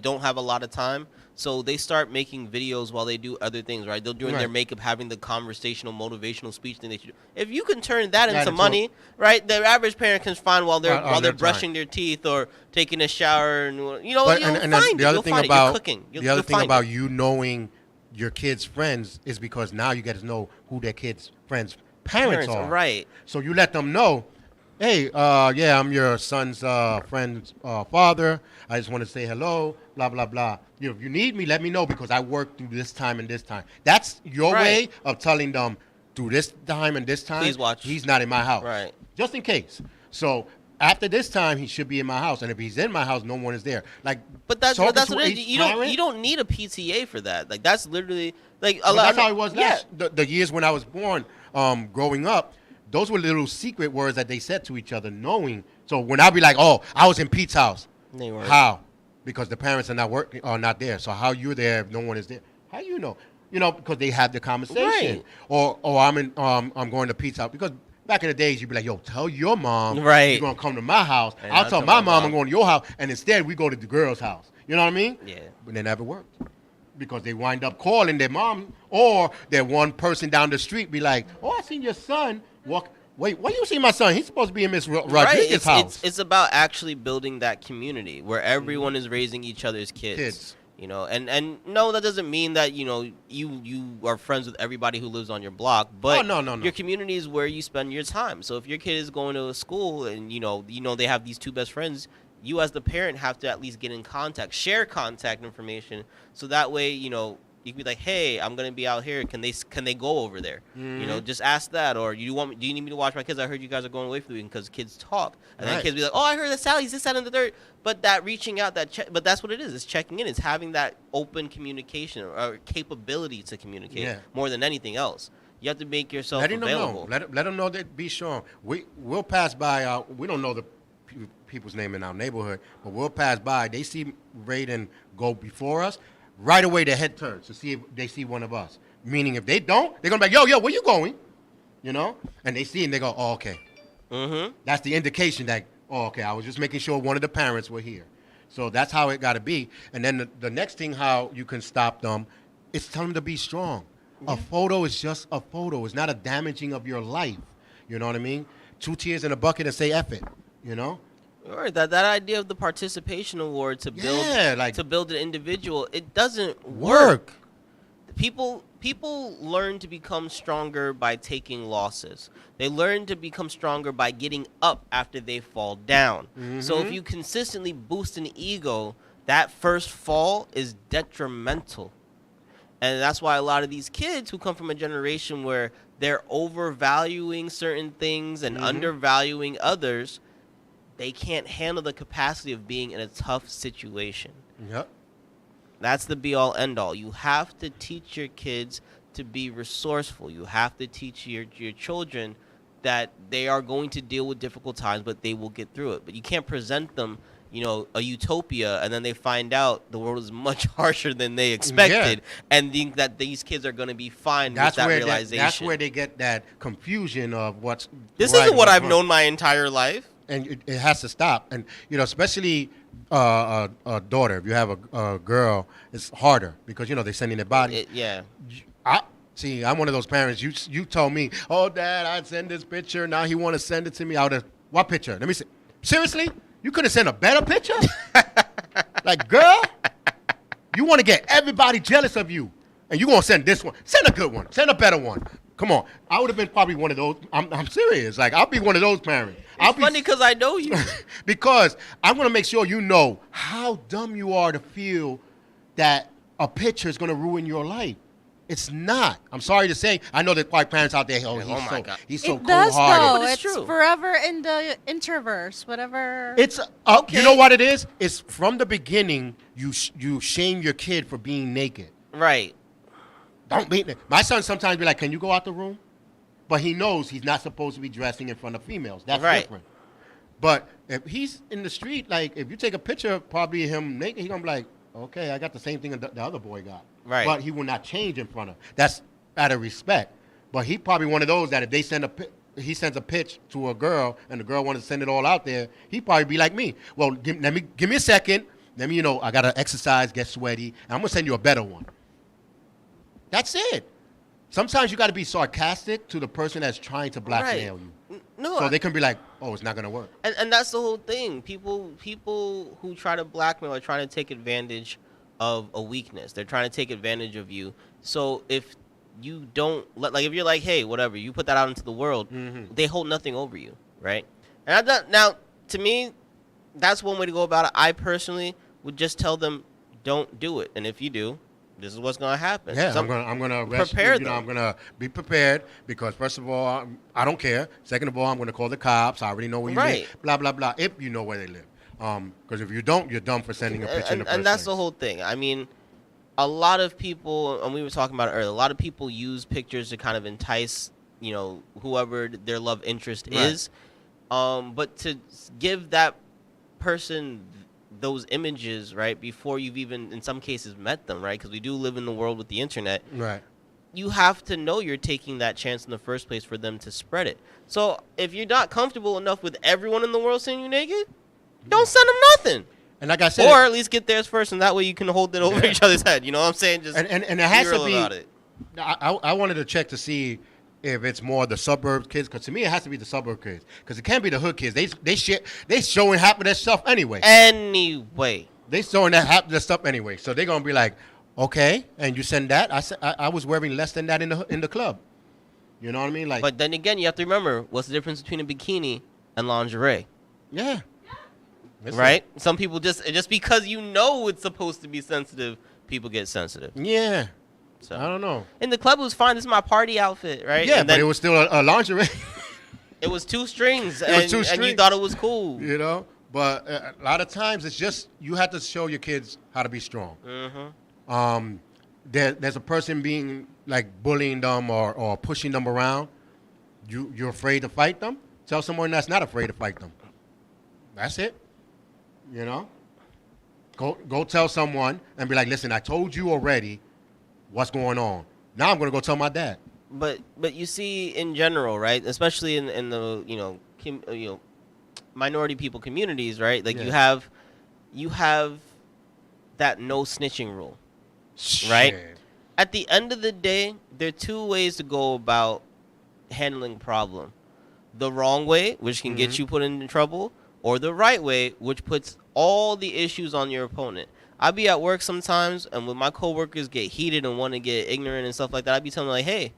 don't have a lot of time. So they start making videos while they do other things, right? They're doing their makeup, having the conversational, motivational speech thing they should do. If you can turn that into money, right? The average parent can find while they're brushing their teeth or taking a shower, and you'll find it. The other thing about you're cooking. The other thing about you knowing your kids' friends is because now you get to know who their kids' friends' parents are. Right. So you let them know, hey, I'm your son's friend's father. I just want to say hello, blah, blah, blah. If you need me, let me know because I work through this time and this time. That's your way of telling them through this time and this time, please watch. He's not in my house. Right. Just in case. So after this time, he should be in my house. And if he's in my house, no one is there. But that's what it is. You don't need a PTA for that. Like, that's literally, like, that's how it was the years when I was born, growing up. Those were little secret words that they said to each other, knowing. So when I be like, oh, I was in Pete's house. They weren't. How? Because the parents are not there. So how you're there if no one is there? How you know? Because they had the conversation. Right. Or I'm going to Pete's house. Because back in the days, you'd be like, yo, tell your mom you're going to come to my house. And I'll tell my mom I'm going to your house. And instead, we go to the girl's house. You know what I mean? Yeah. But they never worked. Because they wind up calling their mom or their one person down the street be like, oh, I seen your son walk. Wait, why you see my son? He's supposed to be in Miss Rodriguez's house. It's about actually building that community where everyone is raising each other's kids. And no, that doesn't mean that you are friends with everybody who lives on your block, but no. Your community is where you spend your time. So if your kid is going to a school and they have these two best friends, you as the parent have to at least get in contact, share contact information, so that way you can be like, hey, I'm gonna be out here. Can they go over there? Just ask that. Or do you need me to watch my kids? I heard you guys are going away for the weekend because kids talk, and then kids be like, oh, I heard that Sally's this, that, and the third. But that reaching out, but that's what it is. It's checking in. It's having that open communication or capability to communicate more than anything else. You have to make yourself available. Let them know that. Be sure we'll pass by. We don't know the people's name in our neighborhood, but we'll pass by. They see Raiden go before us. Right away, their head turns to see if they see one of us. Meaning, if they don't, they're going to be like, yo, where you going? And they see and they go, oh, okay. Mm-hmm. That's the indication that, oh, okay, I was just making sure one of the parents were here. So that's how it got to be. And then the next thing how you can stop them is tell them to be strong. A photo is just a photo. It's not a damaging of your life. You know what I mean? 2 tears in a bucket and say F it, you know? All right, that idea of the participation award to build an individual, it doesn't work. People learn to become stronger by taking losses. They learn to become stronger by getting up after they fall down. So if you consistently boost an ego, that first fall is detrimental. And that's why a lot of these kids who come from a generation where they're overvaluing certain things and undervaluing others, they can't handle the capacity of being in a tough situation. Yep. That's the be-all, end-all. You have to teach your kids to be resourceful. You have to teach your children that they are going to deal with difficult times, but they will get through it. But you can't present them, a utopia, and then they find out the world is much harsher than they expected, and think that these kids are going to be fine with that realization. That's where they get that confusion of what's This right isn't what I've wrong. known my entire life. And it has to stop. And, especially a daughter, if you have a girl, it's harder because, they're sending their body. I'm one of those parents. You told me, oh, Dad, I'd send this picture. Now he want to send it to me. What picture? Let me see. Seriously? You couldn't send a better picture? Like, girl, you want to get everybody jealous of you. And you going to send this one. Send a good one. Send a better one. Come on. I would have been probably one of those. I'm serious. Like, I'll be one of those parents. It's funny because I know you. Because I'm going to make sure you know how dumb you are to feel that a picture is going to ruin your life. It's not. I'm sorry to say. I know there's white parents out there. He's so it does, cold-hearted. though. It's It's true. forever in the introverse, whatever. It's Okay. You know what it is? It's from the beginning. You shame your kid for being naked. Right. Don't be. My son sometimes be like, "Can you go out the room?" But he knows he's not supposed to be dressing in front of females. That's Right. different. But if he's in the street, like if you take a picture, probably him naked, he's gonna be like, "Okay, I got the same thing the other boy got." Right. But he will not change in front of. That's out of respect. But he probably one of those that if they he sends a pitch to a girl and the girl wants to send it all out there, he probably be like me. Well, give me a second. Let me, I gotta exercise, get sweaty, and I'm gonna send you a better one. That's it. Sometimes you got to be sarcastic to the person that's trying to blackmail you. No, So they can be like, oh, it's not going to work. and that's the whole thing. People who try to blackmail are trying to take advantage of a weakness. They're trying to take advantage of you. So if you don't if you're like, hey, whatever, you put that out into the world, they hold nothing over you, right? And now, to me, that's one way to go about it. I personally would just tell them, don't do it. And if you do, this is what's gonna happen. Yeah, I'm gonna prepare you. I'm gonna be prepared because first of all, I don't care. Second of all, I'm gonna call the cops. I already know where you live. Blah blah blah. If you know where they live, because if you don't, you're dumb for sending a picture in the first and that's place. the whole thing. I mean, a lot of people, and we were talking about it earlier. A lot of people use pictures to kind of entice, whoever their love interest is. But to give that person those images, right, before you've even, in some cases, met them, right? Because we do live in the world with the internet. Right. You have to know you're taking that chance in the first place for them to spread it. So if you're not comfortable enough with everyone in the world seeing you naked, don't send them nothing. And like I said, or at least get theirs first, and that way you can hold it over each other's head. You know what I'm saying? Just and it has be to real be. about it. I wanted to check to see if it's more the suburb kids, because to me it has to be the suburb kids, because it can't be the hood kids. They showing half of their stuff anyway. Anyway, They showing that half of their stuff anyway, so they're gonna be like, okay, and you send that. I was wearing less than that in the club. You know what I mean? Like, but then again, you have to remember what's the difference between a bikini and lingerie. yeah, Right? Some people just because it's supposed to be sensitive, people get sensitive. Yeah. So I don't know. in the club, it was fine. This is my party outfit, right? Yeah, and but then it was still a lingerie. it was two strings, was and, two and you strings. thought it was cool. You know, but a lot of times it's just you have to show your kids how to be strong. Mm-hmm. There's a person being like bullying them or pushing them around. You're afraid to fight them. Tell someone that's not afraid to fight them. That's it. You know. Go tell someone and be like, listen, I told you already what's going on. Now I'm gonna go tell my dad. But you see, in general, right? Especially in the minority people communities, right? Like Yeah. you have that no snitching rule, right? Shit. At the end of the day, there are two ways to go about handling a problem. The wrong way, which can get you put in trouble, or the right way, which puts all the issues on your opponent. I be at work sometimes, and when my coworkers get heated and want to get ignorant and stuff like that, I be telling them, like, hey,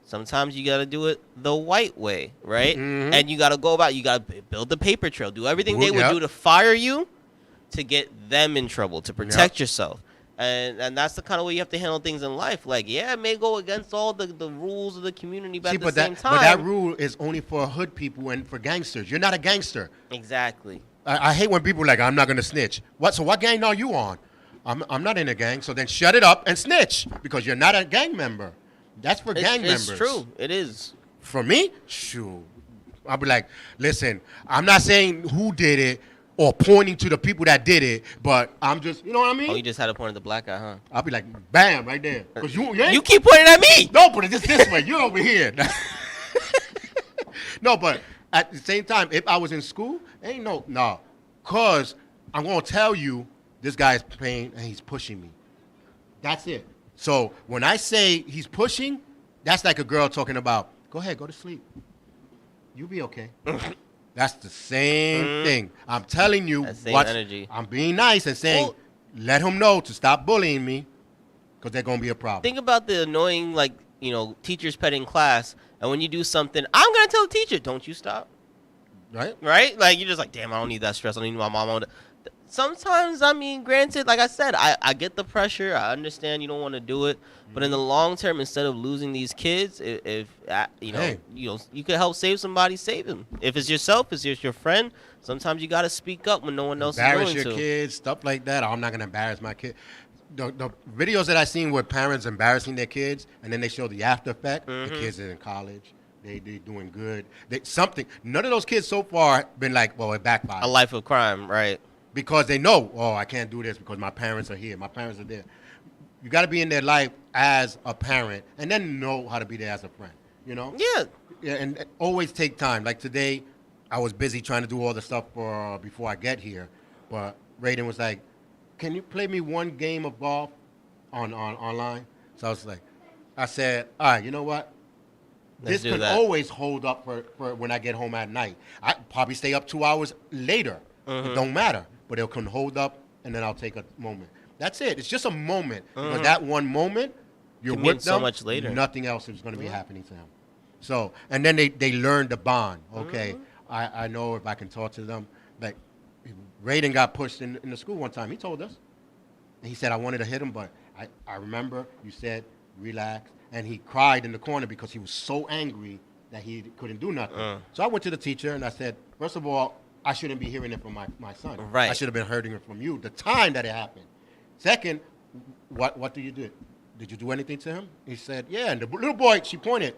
sometimes you got to do it the white way, right? And you got to go about, you got to build the paper trail, do everything they would do to fire you, to get them in trouble, to protect yourself. And that's the kind of way you have to handle things in life. Like, yeah, it may go against all the rules of the community, but at the same time. But that rule is only for hood people and for gangsters. You're not a gangster. Exactly. I hate when people are like, I'm not going to snitch. So what gang are you on? I'm not in a gang, so then shut it up and snitch because you're not a gang member. That's for gang members. It's true. It is. For me, shoot. I'll be like, listen, I'm not saying who did it or pointing to the people that did it, but I'm just, you know what I mean? Oh, you just had to point at the black guy, huh? I'll be like, bam, right there. Because you keep pointing at me. No, but it's this way. You're over here. No, but at the same time, if I was in school, ain't no. Because I'm going to tell you, this guy's paying and he's pushing me. That's it. So when I say he's pushing, that's like a girl talking about, go ahead, go to sleep. You'll be okay. That's the same thing. I'm telling you, energy. I'm being nice and saying, let him know to stop bullying me because they're going to be a problem. Think about the annoying, like, teacher's pet in class, and when you do something, I'm going to tell the teacher, don't you stop. Right? Like, you're just like, damn, I don't need that stress. I don't need my mom. Sometimes, I mean, granted, like I said, I get the pressure. I understand you don't want to do it. But in the long term, instead of losing these kids, if you could help save somebody, save them. If it's yourself, if it's your friend, sometimes you got to speak up when no one else is going to. Embarrass your kids, stuff like that. I'm not going to embarrass my kid. The videos that I seen with parents embarrassing their kids, and then they show the after effect. The kids are in college. They doing good. None of those kids so far been like, well, it backfired. A life of crime, right? Because they know, I can't do this because my parents are here. My parents are there. You got to be in their life as a parent and then know how to be there as a friend, Yeah, and always take time. Like today, I was busy trying to do all the stuff before I get here. But Raiden was like, can you play me one game of golf on online? So I said, all right, you know what? This can always hold up for when I get home at night. I probably stay up 2 hours later. It don't matter. But it can hold up, and then I'll take a moment. That's it. It's just a moment. But that one moment, you're with them. So much later. Nothing else is going to be happening to them. So, and then they learn the bond. Okay, I know if I can talk to them. Like, Raiden got pushed in the school one time. He told us. And he said, I wanted to hit him, but I remember you said, relax. And he cried in the corner because he was so angry that he couldn't do nothing. So I went to the teacher, and I said, first of all, I shouldn't be hearing it from my son. Right. I should have been hearing it from you. The time that it happened. Second, what do you do? Did you do anything to him? He said, yeah. And the little boy, she pointed.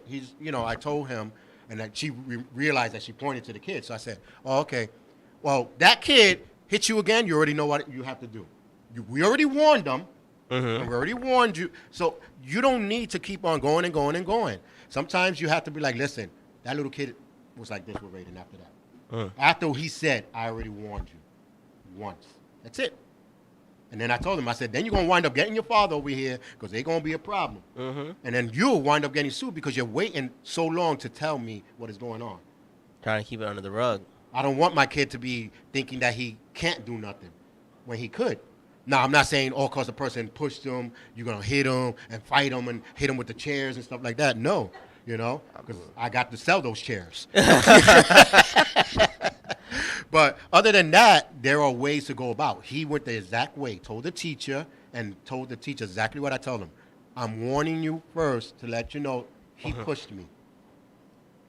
I told him, and that she realized that she pointed to the kid. So I said, oh, okay. Well, that kid hit you again. You already know what you have to do. We already warned them. And we already warned you. So you don't need to keep on going and going and going. Sometimes you have to be like, listen, that little kid was like this with Raiden after that. After he said, I already warned you once. That's it. And then I told him, I said, then you're going to wind up getting your father over here because they're going to be a problem. And then you'll wind up getting sued because you're waiting so long to tell me what is going on. Trying to keep it under the rug. I don't want my kid to be thinking that he can't do nothing when he could. Now, I'm not saying, because the person pushed him, you're going to hit him and fight him and hit him with the chairs and stuff like that. No. Because I got to sell those chairs. But other than that, there are ways to go about. He went the exact way, told the teacher exactly what I told him. I'm warning you first to let you know he pushed me.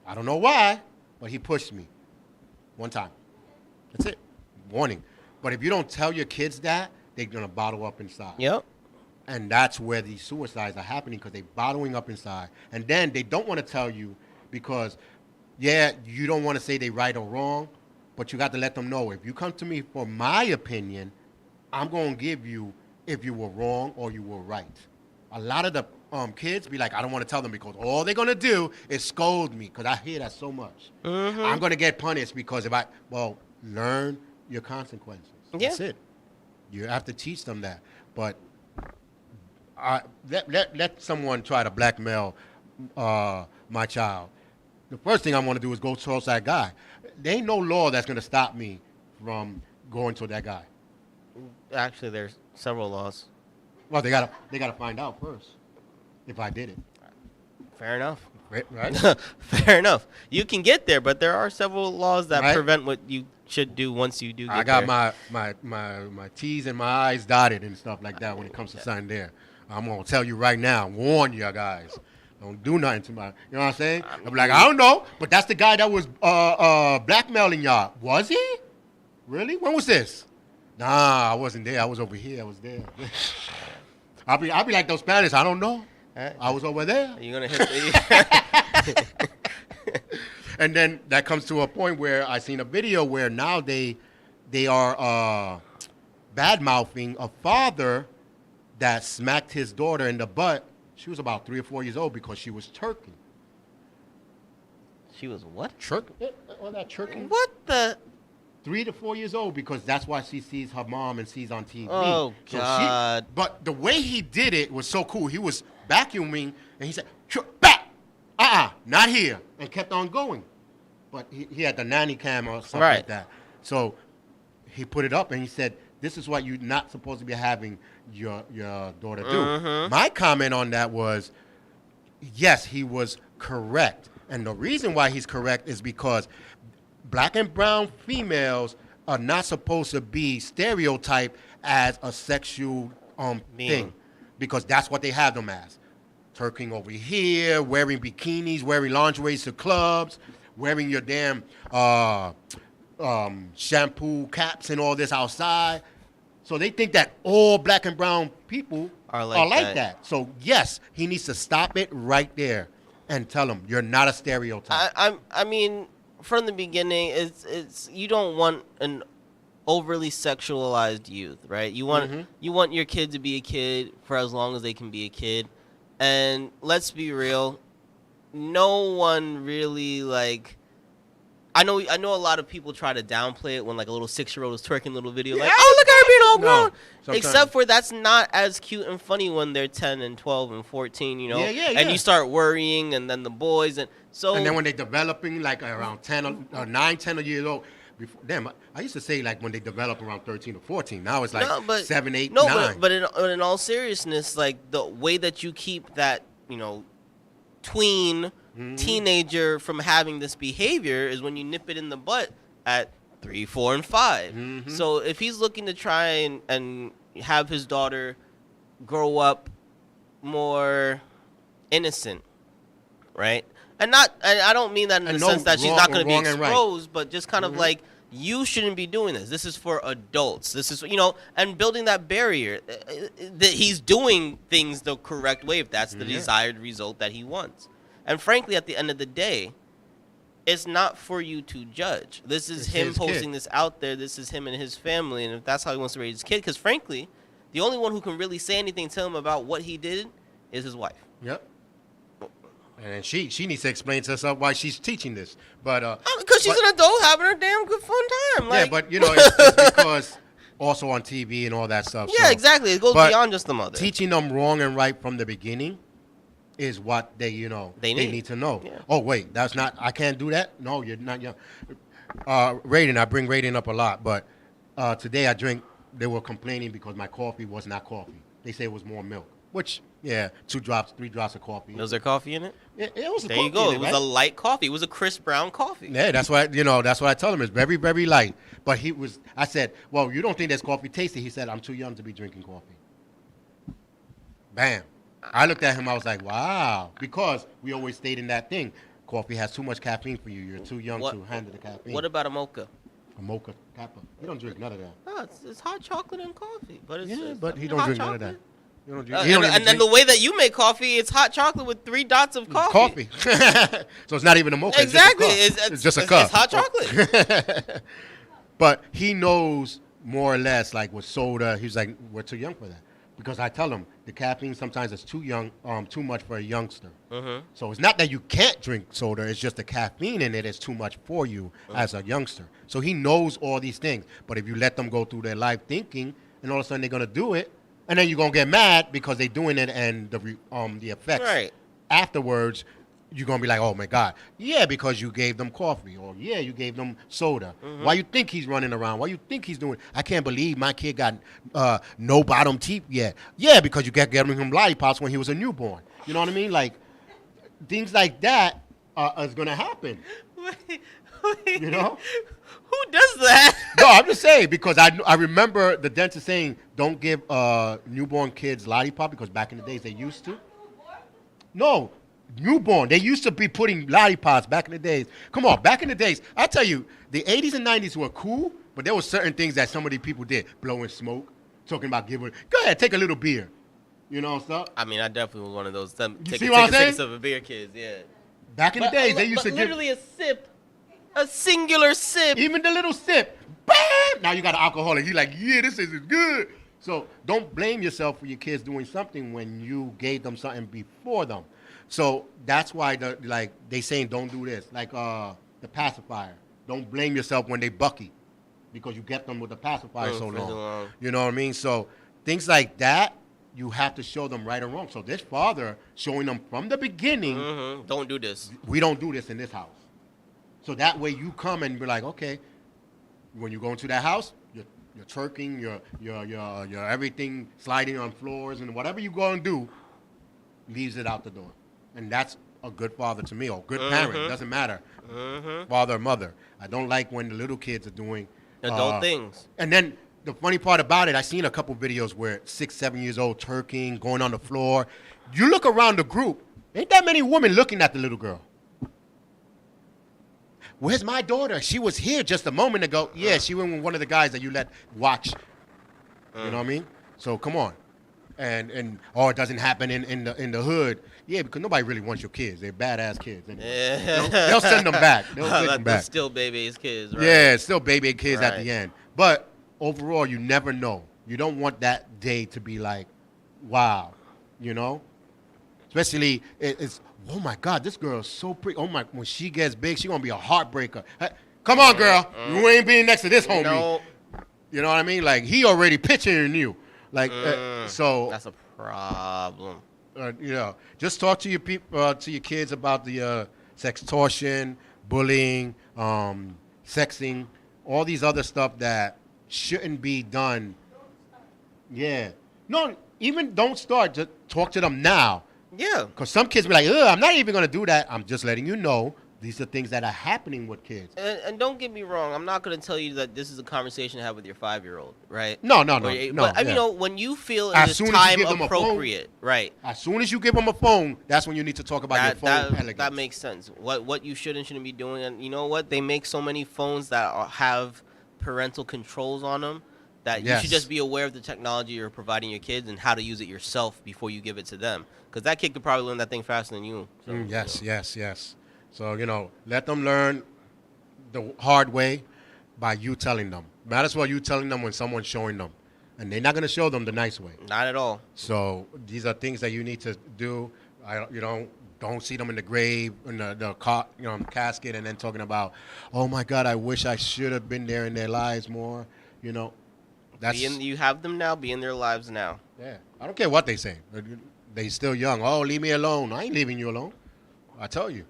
I don't know why, but he pushed me one time. That's it. Warning. But if you don't tell your kids that, they're going to bottle up inside. Yep. And that's where these suicides are happening because they're bottling up inside. And then they don't want to tell you because, you don't want to say they're right or wrong, but you got to let them know. If you come to me for my opinion, I'm going to give you if you were wrong or you were right. A lot of the kids be like, I don't want to tell them because all they're going to do is scold me because I hear that so much. I'm going to get punished because learn your consequences. That's it. You have to teach them that. But let someone try to blackmail my child. The first thing I want to do is go towards that guy. There ain't no law that's going to stop me from going to that guy. Actually, there's several laws. Well, they gotta find out first if I did it. Fair enough. Right? Fair enough. You can get there, but there are several laws that Right. prevent what you should do once you do get I got there. my T's and my I's dotted and stuff like that when it comes to something there. I'm gonna tell you right now, warn you guys. Don't do nothing to my, you know what I'm saying? I'm like, I don't know, but that's the guy that was blackmailing y'all. Was he? Really? When was this? Nah, I wasn't there. I was over here. I was there. I'll be like those Spanish. I don't know. I was over there. You're gonna hit the And then that comes to a point where I seen a video where now they are bad mouthing a father that smacked his daughter in the butt. She was about 3 or 4 years old because she was twerking. She was what? All that twerking. What the? 3 to 4 years old because that's why she sees her mom and sees on TV. Oh, God. But the way he did it was so cool. He was vacuuming and he said, back, not here, and kept on going. But he had the nanny cam or something like that. So he put it up and he said, this is what you're not supposed to be having your daughter do. Mm-hmm. My comment on that was, yes, he was correct. And the reason why he's correct is because black and brown females are not supposed to be stereotyped as a sexual thing, because that's what they have them as. Twerking over here, wearing bikinis, wearing lingeries to clubs, wearing your damn shampoo caps and all this outside. So they think that all black and brown people are like that. So yes, he needs to stop it right there and tell them you're not a stereotype. I mean, from the beginning, it's you don't want an overly sexualized youth, right? You want your kid to be a kid for as long as they can be a kid. And let's be real, no one really like. I know a lot of people try to downplay it when like a little 6-year-old is twerking a little video, like, oh, look at her being all grown. No, except for that's not as cute and funny when they're 10 and 12 and 14, you know. And you start worrying, and then the boys, and then when they're developing like around 10 or 9, 10 years old. Before, damn, I used to say like when they develop around 13 or 14. Now it's like 7, 8, 9. But in all seriousness, like the way that you keep that, you know, tween teenager from having this behavior is when you nip it in the butt at 3, 4, and 5. So if he's looking to try and have his daughter grow up more innocent, right? And I don't mean that in the sense that she's not going to be exposed, but just kind of like, you shouldn't be doing this. This is for adults. This is, you know, and building that barrier that he's doing things the correct way if that's the desired result that he wants. And frankly, at the end of the day, it's not for you to judge. This is him posting this out there. This is him and his family. And if that's how he wants to raise his kid, because frankly, the only one who can really say anything to him about what he did is his wife. Yep. And she needs to explain to herself why she's teaching this. But because she's an adult having her damn good fun time. Like, yeah, but you know, it's because also on TV and all that stuff. Yeah, so, exactly. It goes beyond just the mother. Teaching them wrong and right from the beginning is what they need to know. Yeah. Oh wait, that's not. I can't do that. No, you're not young. Raiden, I bring Raiden up a lot, but today I drink. They were complaining because my coffee was not coffee. They say it was more milk, which 2 drops, 3 drops of coffee. Was there coffee in it? It was. There you go. It was a light coffee. It was a crisp brown coffee. Yeah, that's why that's what I tell him. It's very, very light. But I said, well, you don't think there's coffee tasty? He said, I'm too young to be drinking coffee. Bam. I looked at him. I was like, wow, because we always stayed in that thing. Coffee has too much caffeine for you. You're too young to handle the caffeine. What about a mocha? A mocha kappa. He don't drink none of that. No, it's hot chocolate and coffee. But but he don't drink none of that. You don't drink, and then the way that you make coffee, it's hot chocolate with 3 dots of coffee. So it's not even a mocha. Exactly. It's just a cup. It's hot chocolate. But he knows more or less, like with soda, he's like, we're too young for that. Because I tell him the caffeine sometimes is too much for a youngster. So it's not that you can't drink soda, it's just the caffeine in it is too much for you as a youngster. So he knows all these things. But if you let them go through their life thinking, and all of a sudden they're gonna do it, and then you're gonna get mad because they're doing it, and the effects Right. afterwards, you're gonna be like, oh my God, yeah, because you gave them coffee, or yeah, you gave them soda. Why you think he's running around? Why you think he's doing? I can't believe my kid got no bottom teeth yet. Yeah, because you get him lollipops when he was a newborn. You know what I mean? Like things like that is gonna happen. Wait. You know? Who does that? No, I'm just saying because I remember the dentist saying don't give newborn kids lollipop because back in the days they used to. No, newborn. They used to be putting lollipops back in the days. Come on, back in the days. I tell you, the 80s and 90s were cool, but there were certain things that some of the people did. Blowing smoke, talking about giving. Go ahead, take a little beer. You know stuff. I mean, I definitely was one of those. See what I'm saying? Take a beer kids, yeah. Back in the days, they used to literally a sip. A singular sip. Even the little sip. Bam! Now you got an alcoholic. You're like, yeah, this is good. So don't blame yourself for your kids doing something when you gave them something before them. So that's why they saying don't do this. Like the pacifier. Don't blame yourself when they bucky because you get them with the pacifier so long. You know what I mean? So things like that, you have to show them right or wrong. So this father showing them from the beginning, don't do this. We don't do this in this house. So that way you come and be like, okay, when you go into that house, you're twerking, you're everything sliding on floors, and whatever you go and do, leaves it out the door. And that's a good father to me, or good parent. Doesn't matter, father or mother. I don't like when the little kids are doing adult things. And then the funny part about it, I seen a couple videos where 6, 7 years old twerking, going on the floor. You look around the group, ain't that many women looking at the little girl. Where's my daughter? She was here just a moment ago. Yeah, she went with one of the guys that you let watch. You know what I mean? So come on. And it doesn't happen in the hood. Yeah, because nobody really wants your kids. They're badass kids. Anyway. They'll send them back. They'll send them back. Still baby's kids, right? Yeah, still baby kids at the end. But overall, you never know. You don't want that day to be like, wow, you know? Especially it's. Oh my God, this girl is so pretty. Oh my, when she gets big, she's gonna be a heartbreaker. Hey, come on, girl, you ain't being next to this homie. No. You know what I mean? Like he already picturing you. Like so. That's a problem. You know, just talk to your people, to your kids about the sextortion, bullying, sexing, all these other stuff that shouldn't be done. Yeah. No, even don't start. Just talk to them now. Yeah. Because some kids be like, ugh, I'm not even going to do that. I'm just letting you know these are things that are happening with kids. And don't get me wrong. I'm not going to tell you that this is a conversation to have with your 5-year-old, right? No. But I mean, when you feel it is soon as you time give them a phone, appropriate, right? As soon as you give them a phone, that's when you need to talk about your phone elegance. That makes sense. What you should and shouldn't be doing. And you know what? They make so many phones that have parental controls on them that you should just be aware of the technology you're providing your kids and how to use it yourself before you give it to them. Because that kid could probably learn that thing faster than you. So, Yes. So, you know, let them learn the hard way by you telling them. Might as well you telling them when someone's showing them. And they're not going to show them the nice way. Not at all. So these are things that you need to do. Don't see them in the grave, in the casket, and then talking about, oh, my God, I wish I should have been there in their lives more. You know, you have them now. Be in their lives now. Yeah. I don't care what they say. They still young. Oh, leave me alone. I ain't leaving you alone. I tell you.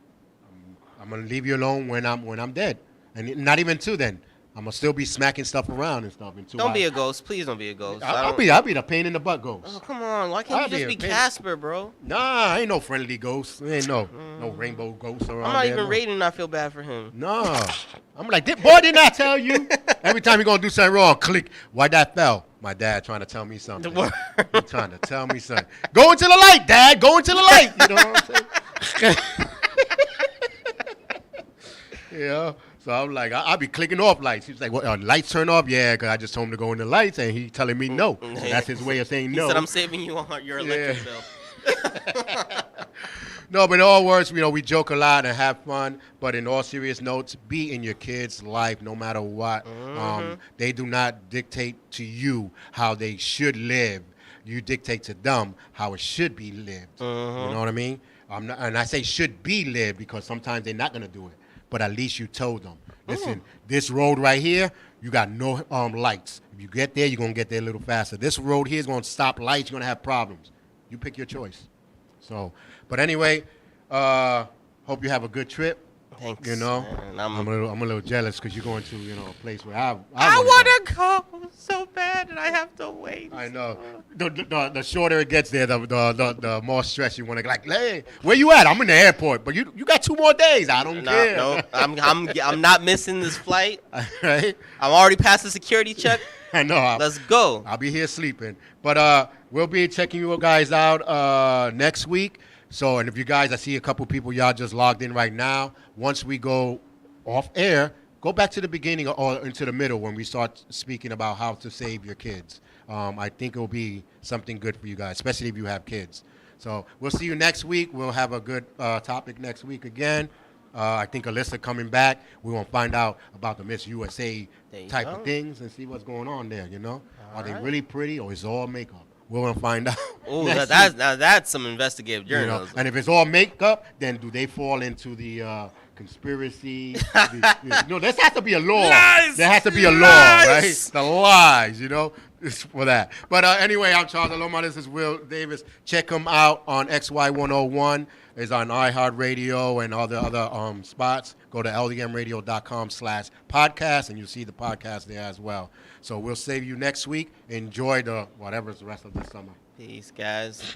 I'm going to leave you alone when I'm dead. And not even till then. I'm going to still be smacking stuff around and stuff. Don't be a ghost. Please don't be a ghost. I'll be the pain in the butt ghost. Oh, come on. Why can't you just be Casper, bro? Nah, ain't no friendly ghost. There ain't no rainbow ghost around. I'm not even rating and I feel bad for him. No. I'm like, boy, didn't I tell you? Every time you're going to do something wrong, click. Why that fell? My dad trying to tell me something. He's trying to tell me something. Go into the light, Dad. Go into the light. You know what I'm saying? Yeah. So I'm like, I'll be clicking off lights. He's like, what, lights turn off? Yeah, because I just told him to go in the lights, and he's telling me no. So that's his way of saying no. He said, I'm saving you on your electric bill. No, but in all words, we joke a lot and have fun. But in all serious notes, be in your kids' life no matter what. They do not dictate to you how they should live. You dictate to them how it should be lived. You know what I mean? And I say should be lived because sometimes they're not going to do it. but at least you told them, listen, this road right here, you got no lights. If you get there, you're going to get there a little faster. This road here is going to stop lights. You're going to have problems. You pick your choice. So, but anyway, hope you have a good trip. Thanks. You know, man. I'm a little jealous because you're going to, a place where I want to go so bad, and I have to wait. I know. The shorter it gets there, the more stress you want to. Like, hey, where you at? I'm in the airport, but you got 2 more days. I don't care. No, I'm not missing this flight. Right? I'm already past the security check. I know. Let's go. I'll be here sleeping, but we'll be checking you guys out next week. So, and if you guys, I see a couple people y'all just logged in right now. Once we go off air, go back to the beginning or into the middle when we start speaking about how to save your kids. I think it will be something good for you guys, especially if you have kids. So we'll see you next week. We'll have a good topic next week again. I think Alyssa coming back. We won't find out about the Miss USA type of things and see what's going on there, Are they really pretty or is it all makeup? We're going to find out. Oh, that's some investigative journalism. And if it's all makeup, then do they fall into the conspiracy? No, there has to be a law. Lies! There has to be a law, right? The lies, it's for that. But anyway, I'm Charles Laloma. This is Will Davis. Check him out on XY101. It's on iHeartRadio and all the other spots. Go to ldmradio.com/podcast, and you'll see the podcast there as well. So we'll save you next week. Enjoy whatever's the rest of the summer. Peace, guys.